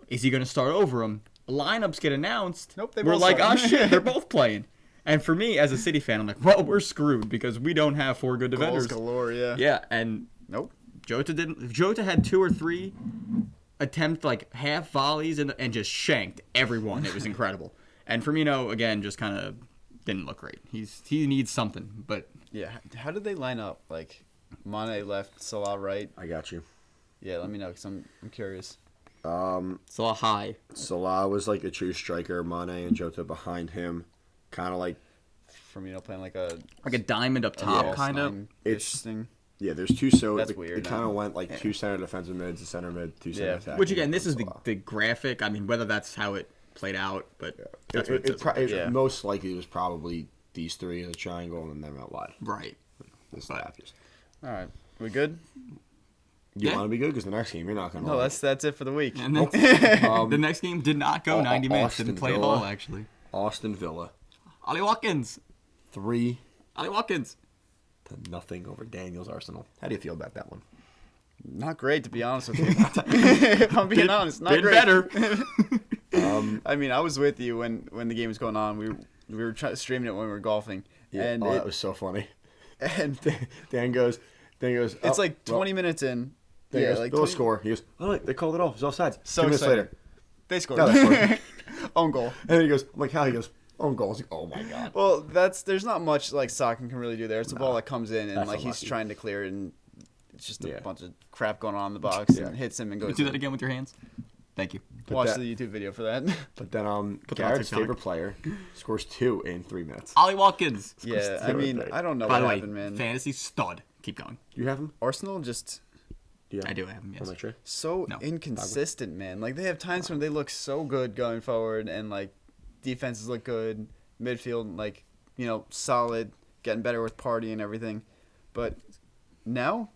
Is he going to start over him? Lineups get announced. Nope, we're like, oh shit, they're both playing. And for me, as a City fan, I'm like, well, we're screwed because we don't have four good defenders. Goals galore, yeah. Yeah, and nope. Jota didn't. Jota had 2 or 3 attempt like half volleys and just shanked everyone. It was incredible. And Firmino again just kind of didn't look great. He needs something, but yeah. How did they line up? Like Mane left, Salah right. I got you. Yeah, let me know because I'm curious. Salah high. Salah was like a true striker. Mane and Jota behind him, kind of like Firmino playing like a diamond up top, kind of. Interesting. Yeah, there's two. So that's weird. It kind of went like 2 center defensive mids, a center mid, 2 center attack. Which again, this is the graphic. I mean, whether that's how it played out, but that's what it says. Most likely it was probably these 3 in a triangle and then them out wide. Right. All right, we good? You want to be good because the next game you're not going to. No, that's it for the week. And the next game did not go 90 minutes. Didn't play at all, actually. Aston Villa. Ollie Watkins. 3. Ollie Watkins. To nothing over Daniel's Arsenal. How do you feel about that one? Not great, to be honest with you. If I'm being honest, not great. Better. I mean, I was with you when the game was going on. We were streaming it when we were golfing. Yeah, and that was so funny. And Dan goes. It's like 20 minutes in. Yeah, like they'll score. He goes, oh, they called it off. It was offsides. So 2 minutes later, they scored. Own goal. And then he goes, I'm like, how? He goes, own goal. I was like, oh my god. Well, there's not much like Saka can really do there. It's a ball that comes in and like he's trying to clear it, and it's just a bunch of crap going on in the box and hits him and goes. You do that again with your hands. Thank you. Watch the YouTube video for that. But then Garrett's favorite player scores 2 in 3 minutes. Ollie Watkins. Yeah, I mean, I don't know what happened, man. Fantasy stud. Keep going. You have him? Arsenal just... Yeah. I do have him, yes. Am I sure? So inconsistent, man. Like, they have times when they look so good going forward and, like, defenses look good. Midfield, like, solid. Getting better with Partey and everything. But now,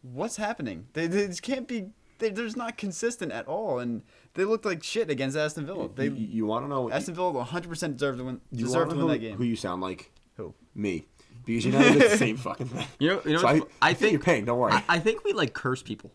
what's happening? They just can't be... They're not consistent at all, and they looked like shit against Aston Villa. You want to know... Aston Villa 100% deserved to win that game. Who you sound like? Who? Me. Because you know it's the same fucking thing. So I think you're paying. Don't worry. I think we curse people,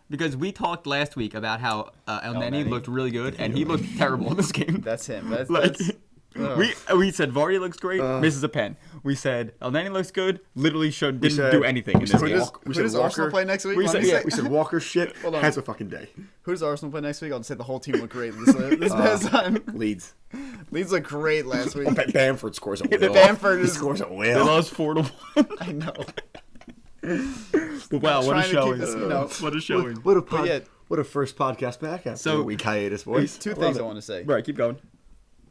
because we talked last week about how El Neni looked really good and he looked terrible in this game. That's him. We said Vardy looks great, misses a pen. We said El Neni looks good, literally didn't do anything in this game. Who does Arsenal play next week? We said Walker shit has a fucking day. Who does Arsenal play next week? I'll just say the whole team looked great this past time. Leeds looked great last week. Bamford scores a whale. Bamford scores a They whale. lost 4-1. I know. But wow, what a showing! What a showing! What a first podcast back after a week hiatus, boys. Two things I want to say. Right, keep going.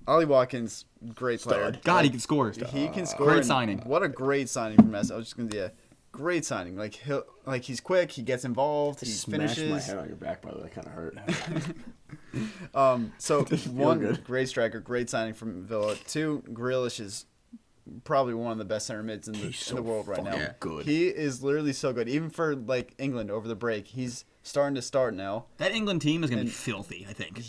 Ollie Watkins, great player. God, he can score. He can score. Great signing. What a great signing from Messi. I was just gonna great signing. Like he's quick. He gets involved. He finishes. My head on your back, by the way. That kind of hurt. So one, great striker, great signing from Villa. 2, Grealish is probably one of the best center mids in the world right now. Good. He is literally so good. Even for like England over the break, he's starting to start now. That England team is gonna be filthy, I think.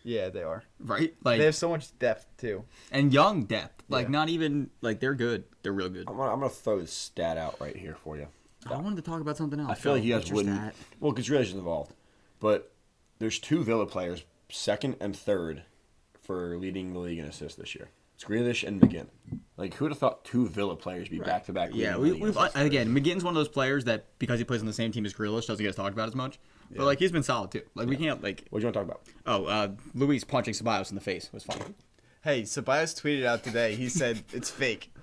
Yeah, they are. Right? Like they have so much depth too. And young depth. Like not even like they're good. They're real good. I'm gonna throw this stat out right here for you. I wanted to talk about something else. I feel like you guys wouldn't. Well, because Grealish is involved. But there's 2 Villa players, 2nd and 3rd, for leading the league in assists this year. It's Grealish and McGinn. Like, who would have thought 2 Villa players be back-to-back? Yeah, again, McGinn's one of those players that, because he plays on the same team as Grealish, doesn't get talked about as much. Yeah. But, like, he's been solid, too. Like, we can't, like... What do you want to talk about? Luis punching Ceballos in the face was fun. Hey, Ceballos tweeted out today. He said it's fake.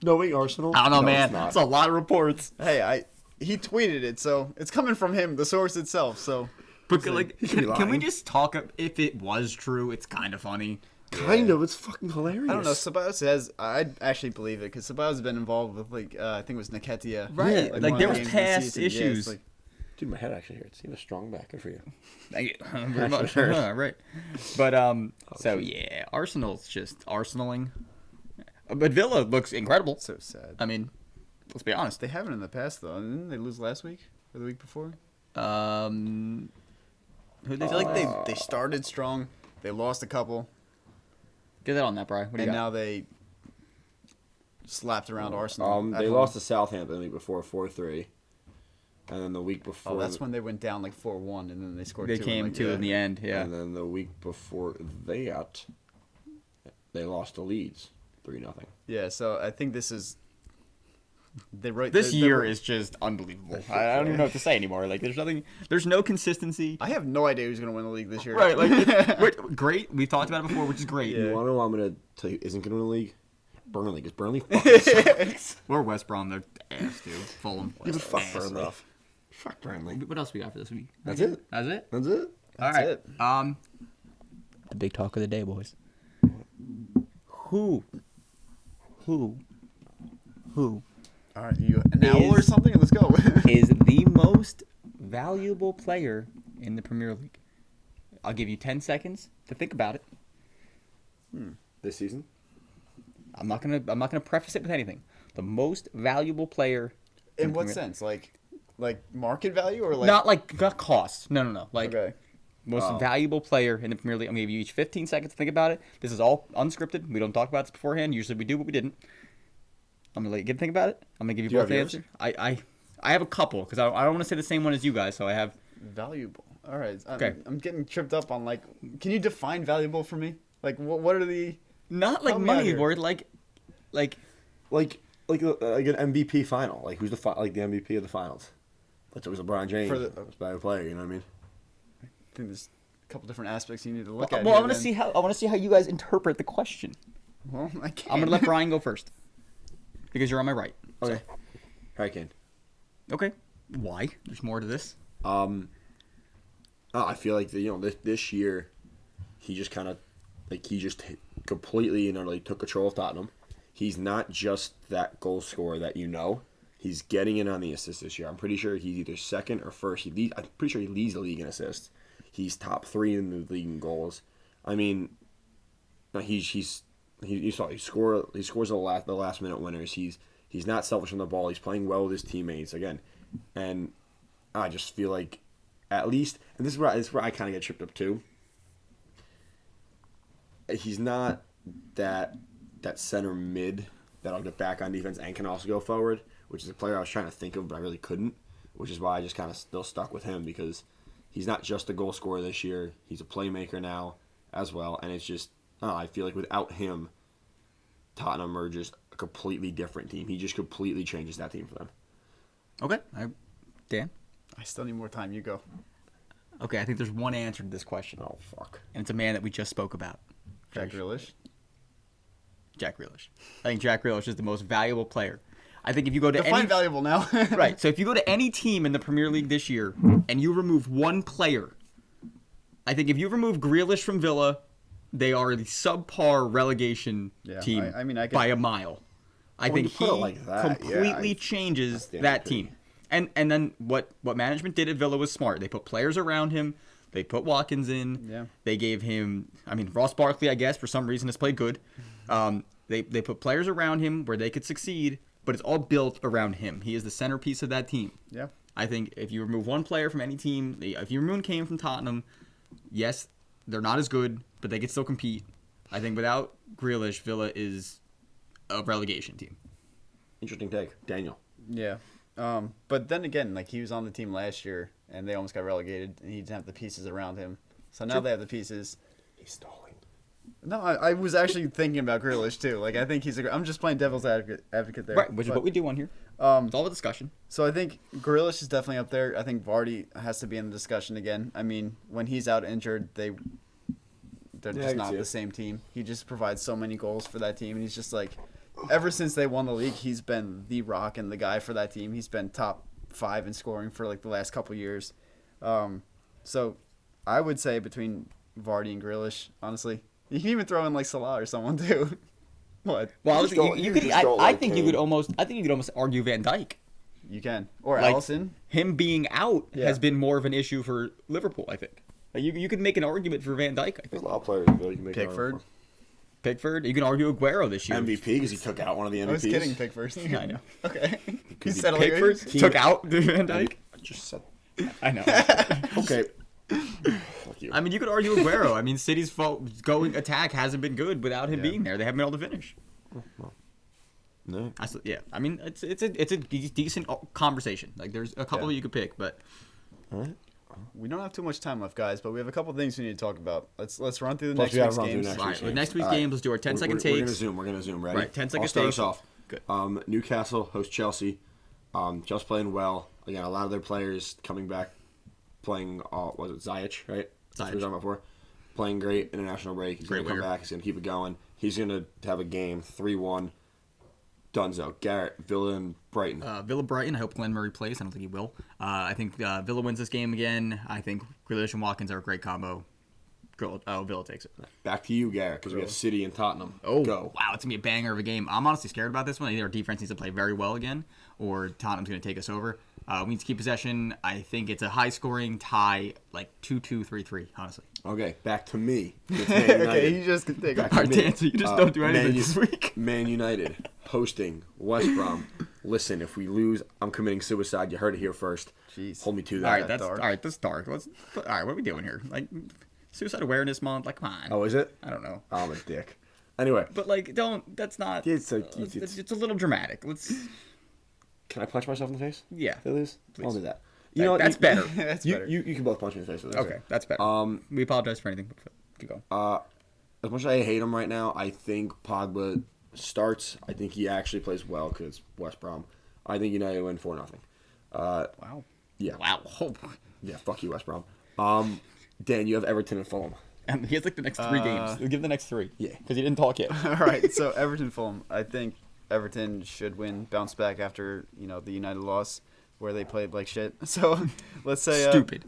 No, wait, Arsenal? I don't know, man. It's a lot of reports. Hey, he tweeted it, so it's coming from him, the source itself, so... But, like, can we just talk... If it was true, it's kind of funny. Kind of. It's fucking hilarious. I don't know. Ceballos has... I'd actually believe it, because Ceballos has been involved with, like, I think it was Nketiah. Right. Like there was past issues. Yeah, like, dude, my head actually hurts. You have a strong back. Good for you. Thank you. Very much. Right. But, yeah, Arsenal's just Arsenaling. But Villa looks incredible. So sad. I mean, let's be honest. They haven't in the past, though. Didn't they lose last week? Or the week before? I feel like they started strong. They lost a couple. Get that on that, Brian. What do you got? Now they slapped around Arsenal. They lost to Southampton the week before 4-3. And then the week before... Oh, that's when they went down like 4-1, and then they scored 2. They came 2 in the end, yeah. And then the week before that, they lost to Leeds 3-0. Yeah, so I think this is... This year is just unbelievable. I don't even know what to say anymore. Like, there's no consistency. I have no idea who's going to win the league this year. Right, like, great. We've talked about it before, which is great. Yeah. You want to know what I'm going to tell you isn't going to win the league? Burnley, because Burnley fucking sucks. Or West Brom, they're ass, dude. Fulham. Yeah, but fuck Burnley. Fuck Burnley. What else we got for this week? That's it. That's it? That's it. All right. The big talk of the day, boys. Who? All right, an owl or something? Let's go. Is the most valuable player in the Premier League? I'll give you 10 seconds to think about it. This season? I'm not gonna preface it with anything. The most valuable player. In what sense? Like market value or like? Not cost. No. Like okay. Most valuable player in the Premier League. I'm gonna give you each 15 seconds to think about it. This is all unscripted. We don't talk about this beforehand. Usually we do, but we didn't. I'm gonna let you get to think about it. I'm gonna give you both the answer. I have a couple because I don't want to say the same one as you guys. So I have valuable. All right. Okay. I'm getting tripped up on like. Can you define valuable for me? Like what are the? Not like money word. Like an MVP final. Like who's the MVP of the finals? That's always LeBron James. Most valuable player. You know what I mean? I think there's a couple different aspects you need to look at. Well, I want to see how you guys interpret the question. Well, I can't. I'm gonna let Brian go first because you're on my right. Okay. So. Hurricane. Okay. Why? There's more to this. I feel like this year, he just kind of completely and utterly took control of Tottenham. He's not just that goal scorer that you know. He's getting in on the assists this year. I'm pretty sure he's either second or first. I'm pretty sure he leads the league in assists. He's top 3 in the league in goals. I mean, he scores the last minute winners. He's not selfish on the ball. He's playing well with his teammates again, and I just feel like at least, and this is where I kind of get tripped up too. He's not that center mid that'll get back on defense and can also go forward, which is a player I was trying to think of, but I really couldn't, which is why I just kind of still stuck with him because he's not just a goal scorer this year. He's a playmaker now as well, and it's just, I feel like without him, Tottenham are just a completely different team. He just completely changes that team for them. Okay. Dan? I still need more time. You go. Okay, I think there's one answer to this question. Oh, fuck. And it's a man that we just spoke about. Jack Grealish. I think Jack Grealish is the most valuable player. I think if you go to Define valuable now. Right. So if you go to any team in the Premier League this year and you remove one player, I think if you remove Grealish from Villa, they are the subpar relegation team by a mile. I think he completely changes that team. And then what management did at Villa was smart. They put players around him. They put Watkins in. Yeah. They gave him, Ross Barkley, I guess, for some reason has played good. They put players around him where they could succeed, but it's all built around him. He is the centerpiece of that team. Yeah. I think if you remove one player from any team, if you remove Kane from Tottenham, yes, they're not as good, but they can still compete. I think without Grealish, Villa is a relegation team. Interesting take. Daniel. Yeah. But then again, like he was on the team last year, and they almost got relegated, and he didn't have the pieces around him. So now they have the pieces. He's stalling. No, I was actually thinking about Grealish too. Like I think I'm just playing devil's advocate there. Right, which is what we do on here. It's all a discussion. So I think Grealish is definitely up there. I think Vardy has to be in the discussion again. I mean, when he's out injured, they're just not the same team. He just provides so many goals for that team, and he's just like, ever since they won the league, he's been the rock and the guy for that team. He's been top 5 in scoring for like the last couple years. So I would say between Vardy and Grealish, honestly. You can even throw in like Salah or someone too. What? Well, I think you could almost argue Van Dijk. You can, or like, Alisson. Him being out has been more of an issue for Liverpool, I think. Like, you could make an argument for Van Dijk. I think. There's a lot of players you can make Pickford. You can argue Aguero this year. MVP because he took out one of the MVPs. I was kidding, Pickford. Yeah, I know. Okay. You said Pickford took out Van Dijk. I just said. I know. Okay. Fuck you. I mean, you could argue Aguero. I mean, City's going attack hasn't been good without him being there. They haven't been able to finish. Well, no. I mean, it's a decent conversation. Like, there's a couple you could pick, but All right. We don't have too much time left, guys, but we have a couple things we need to talk about. Let's run through the Plus, next we week's gotta run through games. next week's with next week's games, let's do our 10-second takes. We're gonna zoom. Ready? Right, 10-second I'll start takes. us off. Good. Newcastle host Chelsea. Just playing well. Again, a lot of their players coming back, playing. Was it Ziyech? Right. That's what we were talking about before. Playing great international break. He's gonna come back. He's gonna keep it going. He's gonna have a game 3-1. Dunzo. Garrett, Villa, and Brighton. Villa, Brighton. I hope Glenn Murray plays. I don't think he will. I think Villa wins this game again. I think Grealish and Watkins are a great combo. Villa takes it. Back to you, Garrett, because we have City and Tottenham. Oh, go. Wow, it's going to be a banger of a game. I'm honestly scared about this one. Either our defense needs to play very well again, or Tottenham's going to take us over. We need to keep possession. I think it's a high-scoring tie, like 2-2, 3-3, honestly. Okay, back to me. Okay, you just can take it. All right, Dan, so you just don't do anything this week. Man United hosting West Brom. Listen, if we lose, I'm committing suicide. You heard it here first. Jeez. Hold me to that. All right, that's dark. All right, what are we doing here? Like, Suicide Awareness Month? Like, come on. Oh, is it? I don't know. I'm a dick. Anyway. But, like, that's not... It's a little dramatic. Can I punch myself in the face? Yeah. If I lose? Please. I'll do that. That's better. That's better. You can both punch me in the face. Okay, that's better. We apologize for anything. Keep going. As much as I hate him right now, I think Pogba starts. I think he actually plays well because West Brom. I think United win 4-0. Wow. Yeah. Wow. Yeah, fuck you, West Brom. Dan, you have Everton and Fulham. And he has like the next 3 games. We'll give the next 3. Yeah. Because he didn't talk yet. All right, so Everton Fulham. I think Everton should win, bounce back after the United loss where they played like shit. So let's say stupid.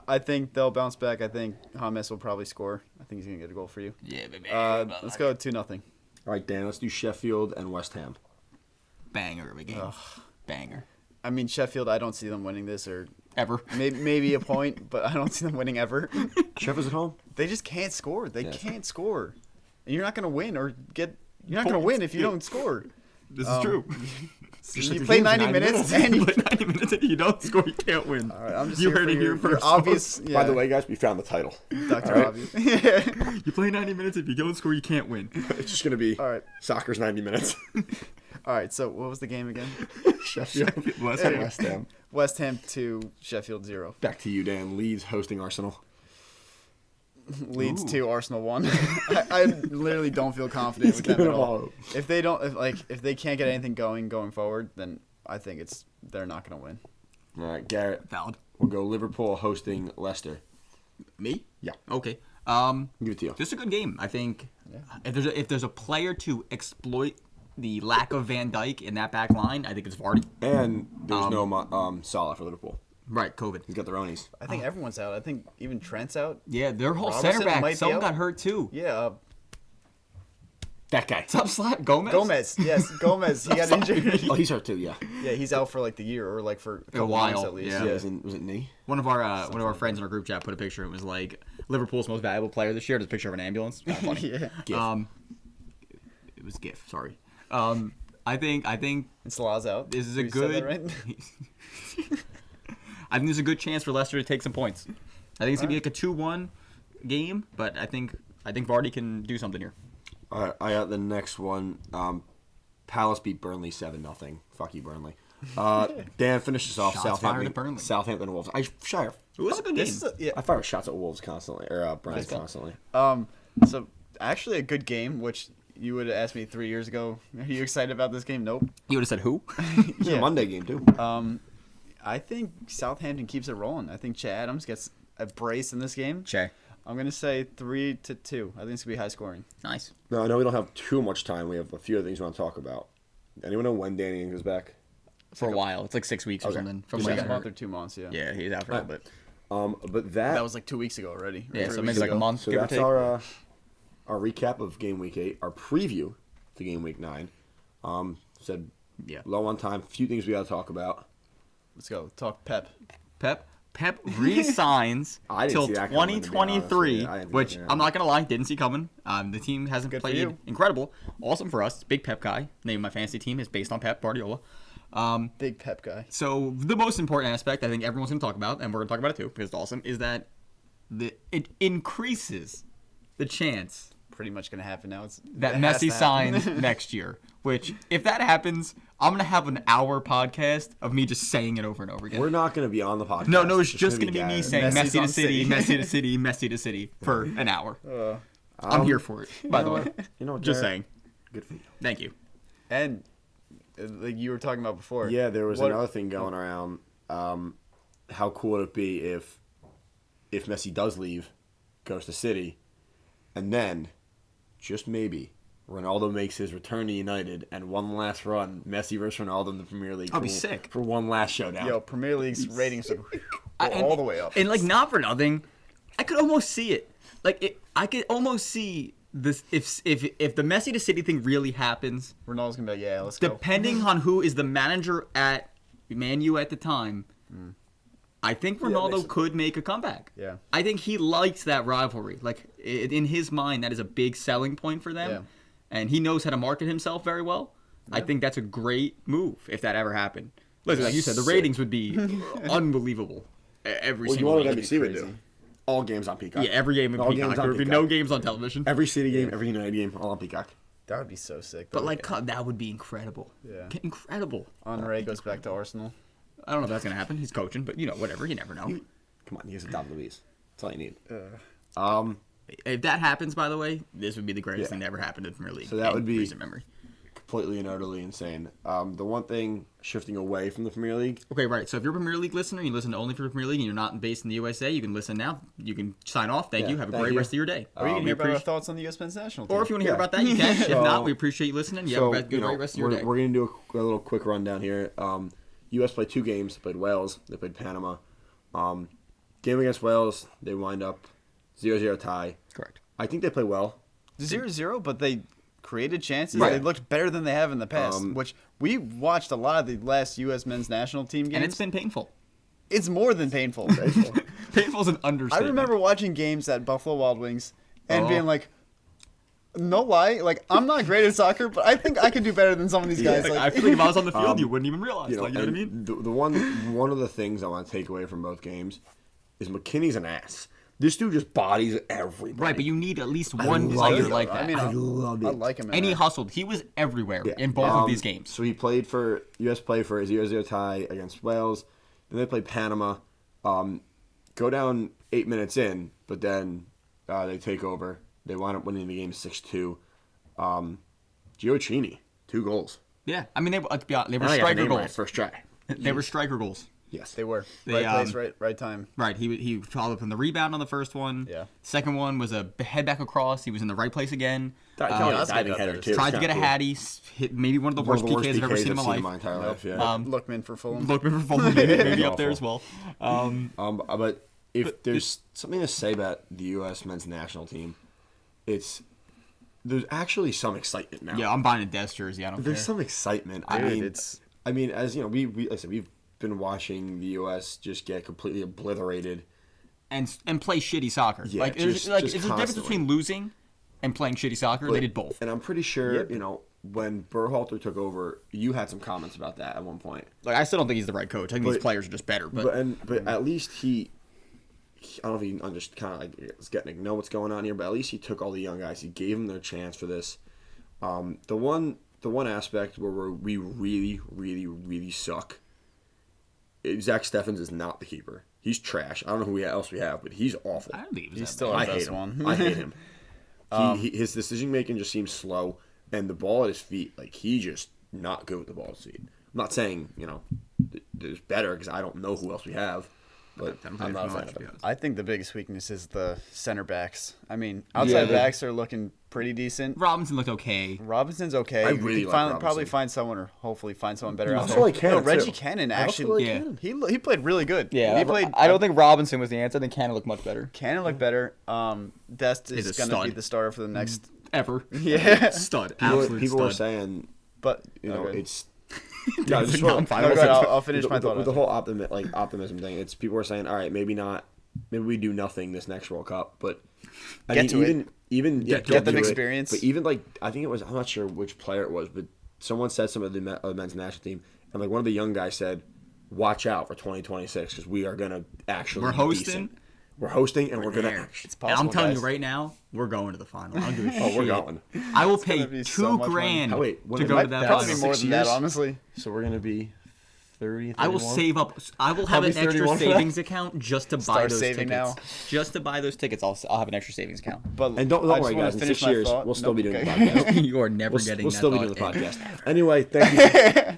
I think they'll bounce back. I think James will probably score. I think he's gonna get a goal for you. Yeah, baby. Let's go 2-0. All right, Dan. Let's do Sheffield and West Ham. Banger of a game. Banger. I mean, Sheffield. I don't see them winning this or ever. Maybe a point, but I don't see them winning ever. Sheffield's at home. They just can't score. They can't score, and you're not gonna win or get. You're not gonna win if you don't score. This is true. You play 90 minutes and you play 90 minutes and you don't score, you can't win. All right, I'm just you heard it here first. Obvious. Yeah. By the way, guys, we found the title. Dr. Right? Obvious. You play 90 minutes, if you don't score, you can't win. It's just gonna be all right. Soccer's 90 minutes. All right, so what was the game again? Sheffield. West Ham. West Ham 2, Sheffield 0. Back to you, Dan. Leeds hosting Arsenal. Leeds 2, Arsenal 1. I literally don't feel confident with them at all. If they can't get anything going forward, then I think they're not going to win. All right, Garrett. Valid. We'll go Liverpool hosting Leicester. Me? Yeah. Okay. Give it to you. This is a good game. I think if there's a player to exploit the lack of Van Dijk in that back line, I think it's Vardy. And there's no Salah for Liverpool. Right, COVID. He's got the Ronies. I think everyone's out. I think even Trent's out. Yeah, their whole Robertson center back, might be someone out. got hurt too. Yeah. That guy. Stop slap Gomez. Gomez. Yes, Gomez. He got injured. Oh, he's hurt too. Yeah. Yeah, he's out for like the year or like for a couple while, months at least. yeah. Was it knee? One of our friends in our group chat put a picture. It was like Liverpool's most valuable player this year. There's a picture of an ambulance. Kind of funny. Yeah. GIF. It was GIF. Sorry. I think And Salah's out. this is a You said that good. right? I think there's a good chance for Leicester to take some points. I think it's gonna be like a 2-1 game, but I think Vardy can do something here. All right, I got the next one. Palace beat Burnley 7-0. Fuck you, Burnley. Dan, finish this off. Shots fired at Burnley. Southampton Wolves. I shire It was a good game. I fire shots at Wolves constantly, or Browns constantly. So actually a good game, which you would have asked me 3 years ago. Are you excited about this game? Nope. You would have said who? It's a Monday game too. I think Southampton keeps it rolling. I think Che Adams gets a brace in this game. Che. I'm gonna say 3-2. I think it's gonna be high scoring. Nice. No, I know we don't have too much time. We have a few other things we want to talk about. Anyone know when Danny Ings is back? For a while. It's like 6 weeks or something. From It's when like he a got month or hurt. 2 months. Yeah. Yeah, he's out for a little bit. But that was like 2 weeks ago already. Yeah, so maybe weeks like a ago. month. So give or that's take. our recap of Game Week 8, our preview to Game Week 9. Said low on time. A few things we got to talk about. Let's go. Talk Pep. Pep re-signs I didn't till see that coming, to be honest with 2023, you. I didn't which see that. I'm not gonna lie, didn't see coming. The team hasn't Good for played you. incredible, awesome for us. Big Pep guy. Name of my fantasy team is based on Pep Guardiola. Big Pep guy. So the most important aspect I think everyone's gonna talk about, and we're gonna talk about it too because it's awesome, is that it increases the chance Pretty much gonna happen now. that it has Messi to happen. signs next year. Which, if that happens, I'm gonna have an hour podcast of me just saying it over and over again. We're not going to be on the podcast. No, it's just gonna be me Garrett. saying Messi's Messi on to City, City. Messi to City, Messi to City for an hour. I'm here for it, by the way. You know, Just Garrett, saying. Good for you. Thank you. And like you were talking about before. Yeah, there was What- another thing going around. How cool would it be if Messi does leave, goes to City, and then, just maybe, Ronaldo makes his return to United and one last run, Messi versus Ronaldo in the Premier League. I'll be sick. For one last showdown. Yo, Premier League's ratings would go And- all the way up. And like, not for nothing, I could almost see it. I could almost see this if the Messi to City thing really happens. Ronaldo's gonna be like, yeah, let's go. Depending on who is the manager at Man U at the time, I think Ronaldo could make a comeback. Yeah. I think he likes that rivalry. Like, in his mind, that is a big selling point for them. Yeah. And he knows how to market himself very well. I think that's a great move if that ever happened. Listen, like you said, the ratings would be unbelievable every Well, you single know what week. NBC would do? All games on Peacock. Yeah, every game All in games Peacock. on There would be Peacock. no games on television. Every City game, every United game, all on Peacock. That would be so sick. But, though. like, that would be incredible. Yeah. Incredible. Henry goes back to Arsenal. I don't know if that's going to happen. He's coaching, but, whatever. You never know. Come on, he has a David Luiz. That's all you need. If that happens, by the way, this would be the greatest thing that ever happened in the Premier League. So that in would be- recent memory. Completely and utterly insane. The one thing shifting away from the Premier League. Okay, right. So if you're a Premier League listener, you listen only for the Premier League, and you're not based in the USA, you can listen now. You can sign off. Thank Yeah, you. Have a thank great you. rest of your day. Or you can We hear about our appreciate- thoughts on the U.S. men's national team. Or if you want to hear Yeah. about that, you can. If So- not, we appreciate you listening. You have a great rest of your day. We're going to do a little quick rundown here. U.S. played 2 games. They played Wales. They played Panama. Game against Wales, they wind up 0-0 tie. Correct. I think they play well. 0-0, but they created chances. Right. They looked better than they have in the past, which we watched a lot of the last U.S. men's national team games. And it's been painful. It's more than painful. Painful is an I understatement. remember watching games at Buffalo Wild Wings and Oh. being like, no lie, like, I'm not great at soccer, but I think I could do better than some of these guys. Like, Like, I feel like if I was on the field, you wouldn't even realize. You know what I and mean? The one of the things I want to take away from both games is McKinney's an ass. This dude just bodies everybody. Right, but you need at least one love player it. like that. I mean, I love it. like him. in And he that. hustled. He was everywhere in both of these games. So he played for U.S. played for a 0-0 tie against Wales. Then they played Panama. Go down 8 minutes in, but then they take over. They wind up winning the game 6-2. Gioacchini, 2 goals. Yeah, I mean they were I got the striker name goals. right first try. They were striker goals. Yes, They were. They, Right place, right time. Right, he followed up on the rebound on the first one. Yeah. Second one was a head back across. He was in the right place again. that's diving good header out too. Tried It's to get a kinda cool. hattie. Hit maybe one of the One worst of the PKs I've ever seen in my life. entire life. Yeah. Lookman for Fulham. Lookman for Fulham, maybe up there as well. But if there's something to say about the U.S. men's national team, there's actually some excitement now. Yeah, I'm buying a Dest jersey. I don't There's care. some excitement. Dude, I mean, as you know, like I said, we've been watching the U.S. just get completely obliterated. And play shitty soccer. Yeah, like there's just a difference constantly. between losing and playing shitty soccer. They did both. And I'm pretty sure, when Berhalter took over, you had some comments about that at one point. Like I still don't think he's the right coach. I think these But- players are just better. But But at least he I don't know if he just kind of like is getting to know what's going on here, but at least he took all the young guys. He gave them their chance for this. The one aspect where we really, really, really suck. Zach Steffens is not the keeper. He's trash. I don't know who else we have, but he's awful. I don't think he was He's that still bad. our I hate best him. one. I hate him. His decision making just seems slow, and the ball at his feet, like he just not good with the ball at his feet. I'm not saying there's better because I don't know who else we have, but I'm not a fan of him. I think the biggest weakness is the center backs. I mean, outside backs are looking pretty decent. Robinson looked okay. Robinson's okay. I really He like finally Robinson. probably find someone, or hopefully find someone better out also there. like Cannon, Reggie too. Cannon I also actually, like Cannon. he played really good. Yeah, he played. I don't think Robinson was the answer. I think Cannon looked much better. Cannon looked better. Dest He's is a going to be stud. the starter for the next. Ever. Yeah, Stud. People Absolute were stud. saying, but it's. It's just no, well, I'm fine No, with go ahead, it. I'll finish my thought. With the whole optimism thing, it's people were saying, all right, maybe we do nothing this next World Cup, but I Get mean, to it. even Get to them it, experience. But even like I think it was, I'm not sure which player it was, but someone said some of the men's national team, and like one of the young guys said, watch out for 2026 because we are gonna actually. We're be hosting. decent. We're hosting, and we're gonna. There. Actually, It's And I'm possible, telling guys. you right now, we're going to the final. I don't give a oh, shit. we're going. I will gonna pay be so much money. $2,000 Oh, wait, when to it go might to that Probably final. more 6 than that, years? honestly. So we're gonna be 30. I will 31? save up. I will have I'll an be extra 31 for that. savings account just to buy Start those saving tickets. now. Just to buy those tickets, I'll have an extra savings account. But And don't I just worry, wanna guys. In finish 6 my years, thought. we'll still be doing the Okay. podcast. You are never getting We'll that still be thought doing the in. podcast. Anyway, thank you.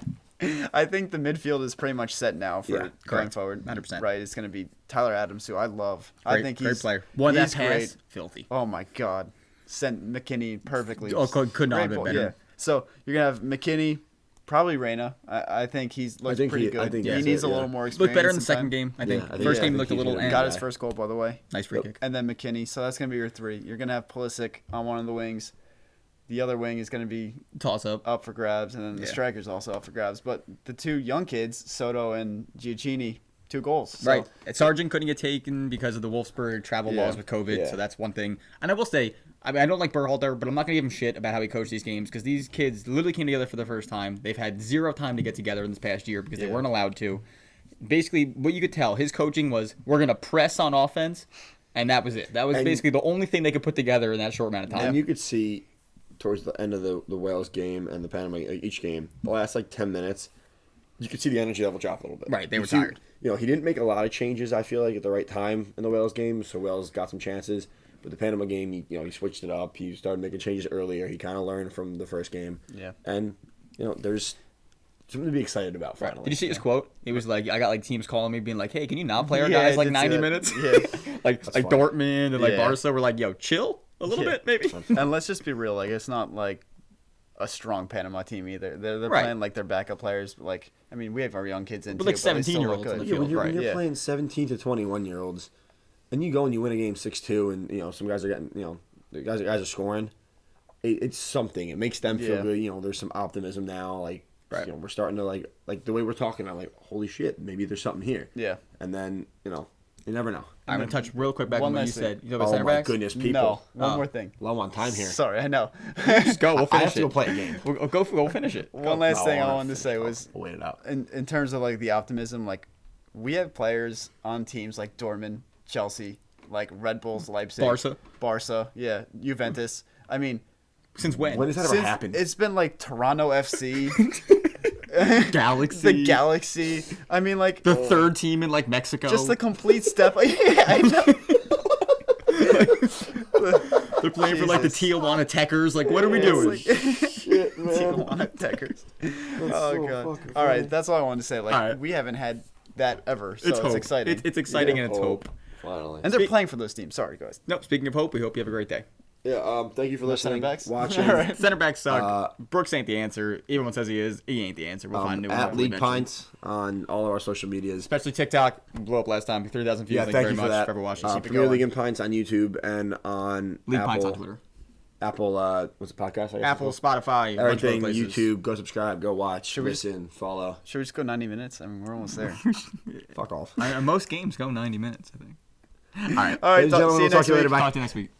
I think the midfield is pretty much set now for Yeah, going correct. forward. 100%. Right, it's going to be Tyler Adams, who I love. I Great, think great he's player. One that he's pass, great. filthy. Oh my God, sent McKinney perfectly. Oh, could not have been ball, better. Yeah. So you're gonna have McKinney, probably Reyna. I think he's looks pretty good. think he that's needs it, a yeah. little more experience. Looked better in the and second time. game, I think. Yeah, I think- First yeah, I game think looked a he little. did. Got Yeah. his first goal, by the way. Nice free kick. And then McKinney. So that's gonna be your three. You're gonna have Pulisic on one of the wings. The other wing is gonna be Toss up. up for grabs, and then the Yeah. striker's also up for grabs. But the two young kids, Soto and Giacchini, 2 goals. So, Right. Sargent couldn't get taken because of the Wolfsburg travel Yeah. laws with COVID, Yeah. so that's one thing. And I will say, I mean, I don't like Berhalter, but I'm not going to give him shit about how he coached these games because these kids literally came together for the first time. They've had 0 time to get together in this past year because they Yeah. weren't allowed to. Basically, what you could tell, his coaching was, we're going to press on offense, and that was it. That was And- basically the only thing they could put together in that short amount of time. And you could see towards the end of the Wales game and the Panama each game, the last like 10 minutes, you could see the energy level drop a little bit. Right, they You were see- tired. He didn't make a lot of changes, I feel like, at the right time in the Wales game, so Wales got some chances. But the Panama game, he switched it up. He started making changes earlier. He kind of learned from the first game. Yeah. And, there's something to be excited about Right. finally. Did you see his quote? He was like, I got like teams calling me being like, hey, can you not play our Yeah, I guys like did see 90 that. minutes? Yeah. like funny. Dortmund and like Yeah. Barca were like, yo, chill a little Yeah. bit maybe. And let's just be real. Like, it's not like a strong Panama team either. They're Right. playing like their backup players. Like, I mean, we have our young kids in But too, like but they still 17-year-olds look on the good. Yeah, when field, you're, right, when you're yeah. playing 17 to 21-year-olds, and you go and you win a game 6-2, and some guys are getting, the guys are scoring. It's something. It makes them feel Yeah. good. There's some optimism now. Like, Right. we're starting to like the way we're talking. I'm like, holy shit, maybe there's something here. Yeah. And then you never know. I'm going to touch real quick back on One what you last said. thing. You know about Oh center my backs? goodness, people. No, one Oh. more thing. Low on time here. Sorry, I know. Just go. We'll I finish have to go it. play a game. We'll finish it. One last No, thing I wanna wanted to say was, We'll wait it out. in terms of like the optimism, like we have players on teams like Dortmund, Chelsea, like Red Bulls, Leipzig, Barca. yeah, Juventus. I mean, Since when? When has that ever since happened? it's been like Toronto FC, Galaxy. the Galaxy. I mean, like The third team in like Mexico. just the complete step. Yeah, I know. They're playing for like the Jesus. Tijuana Techers. Like, what are we It's doing? like- Shit, man. Tijuana Techers. Oh so god. fucking All right, funny. that's all I wanted to say. Like All right. we haven't had that ever, so it's it's hope. exciting. It's exciting Yeah, and it's hope. Finally. And they're playing for those teams. Sorry, guys. No, speaking of hope, we hope you have a great day. Yeah. Thank you for No listening. center backs? Watching. All right. Center backs suck. Brooks ain't the answer. Everyone says he is. He ain't the answer. We'll find new ones. At League Pints on all of our social medias. Especially TikTok. Blew up last time. 3,000 views. Yeah, Thank thank you you very for much that. for ever watching. Keep it Premier going. League and Pints on YouTube and on League Apple. Pints on Twitter. Apple, what's the podcast? I guess Apple, it's called? Spotify, a bunch of Everything, other places. YouTube. Go subscribe. Go watch. we- Listen. Follow. Should we just go 90 minutes? I mean, we're almost there. Fuck off. Most games go 90 minutes, I think. All right. All right, Ladies and gentlemen, see you we'll talk next to you later. week. Bye. Talk to you next week.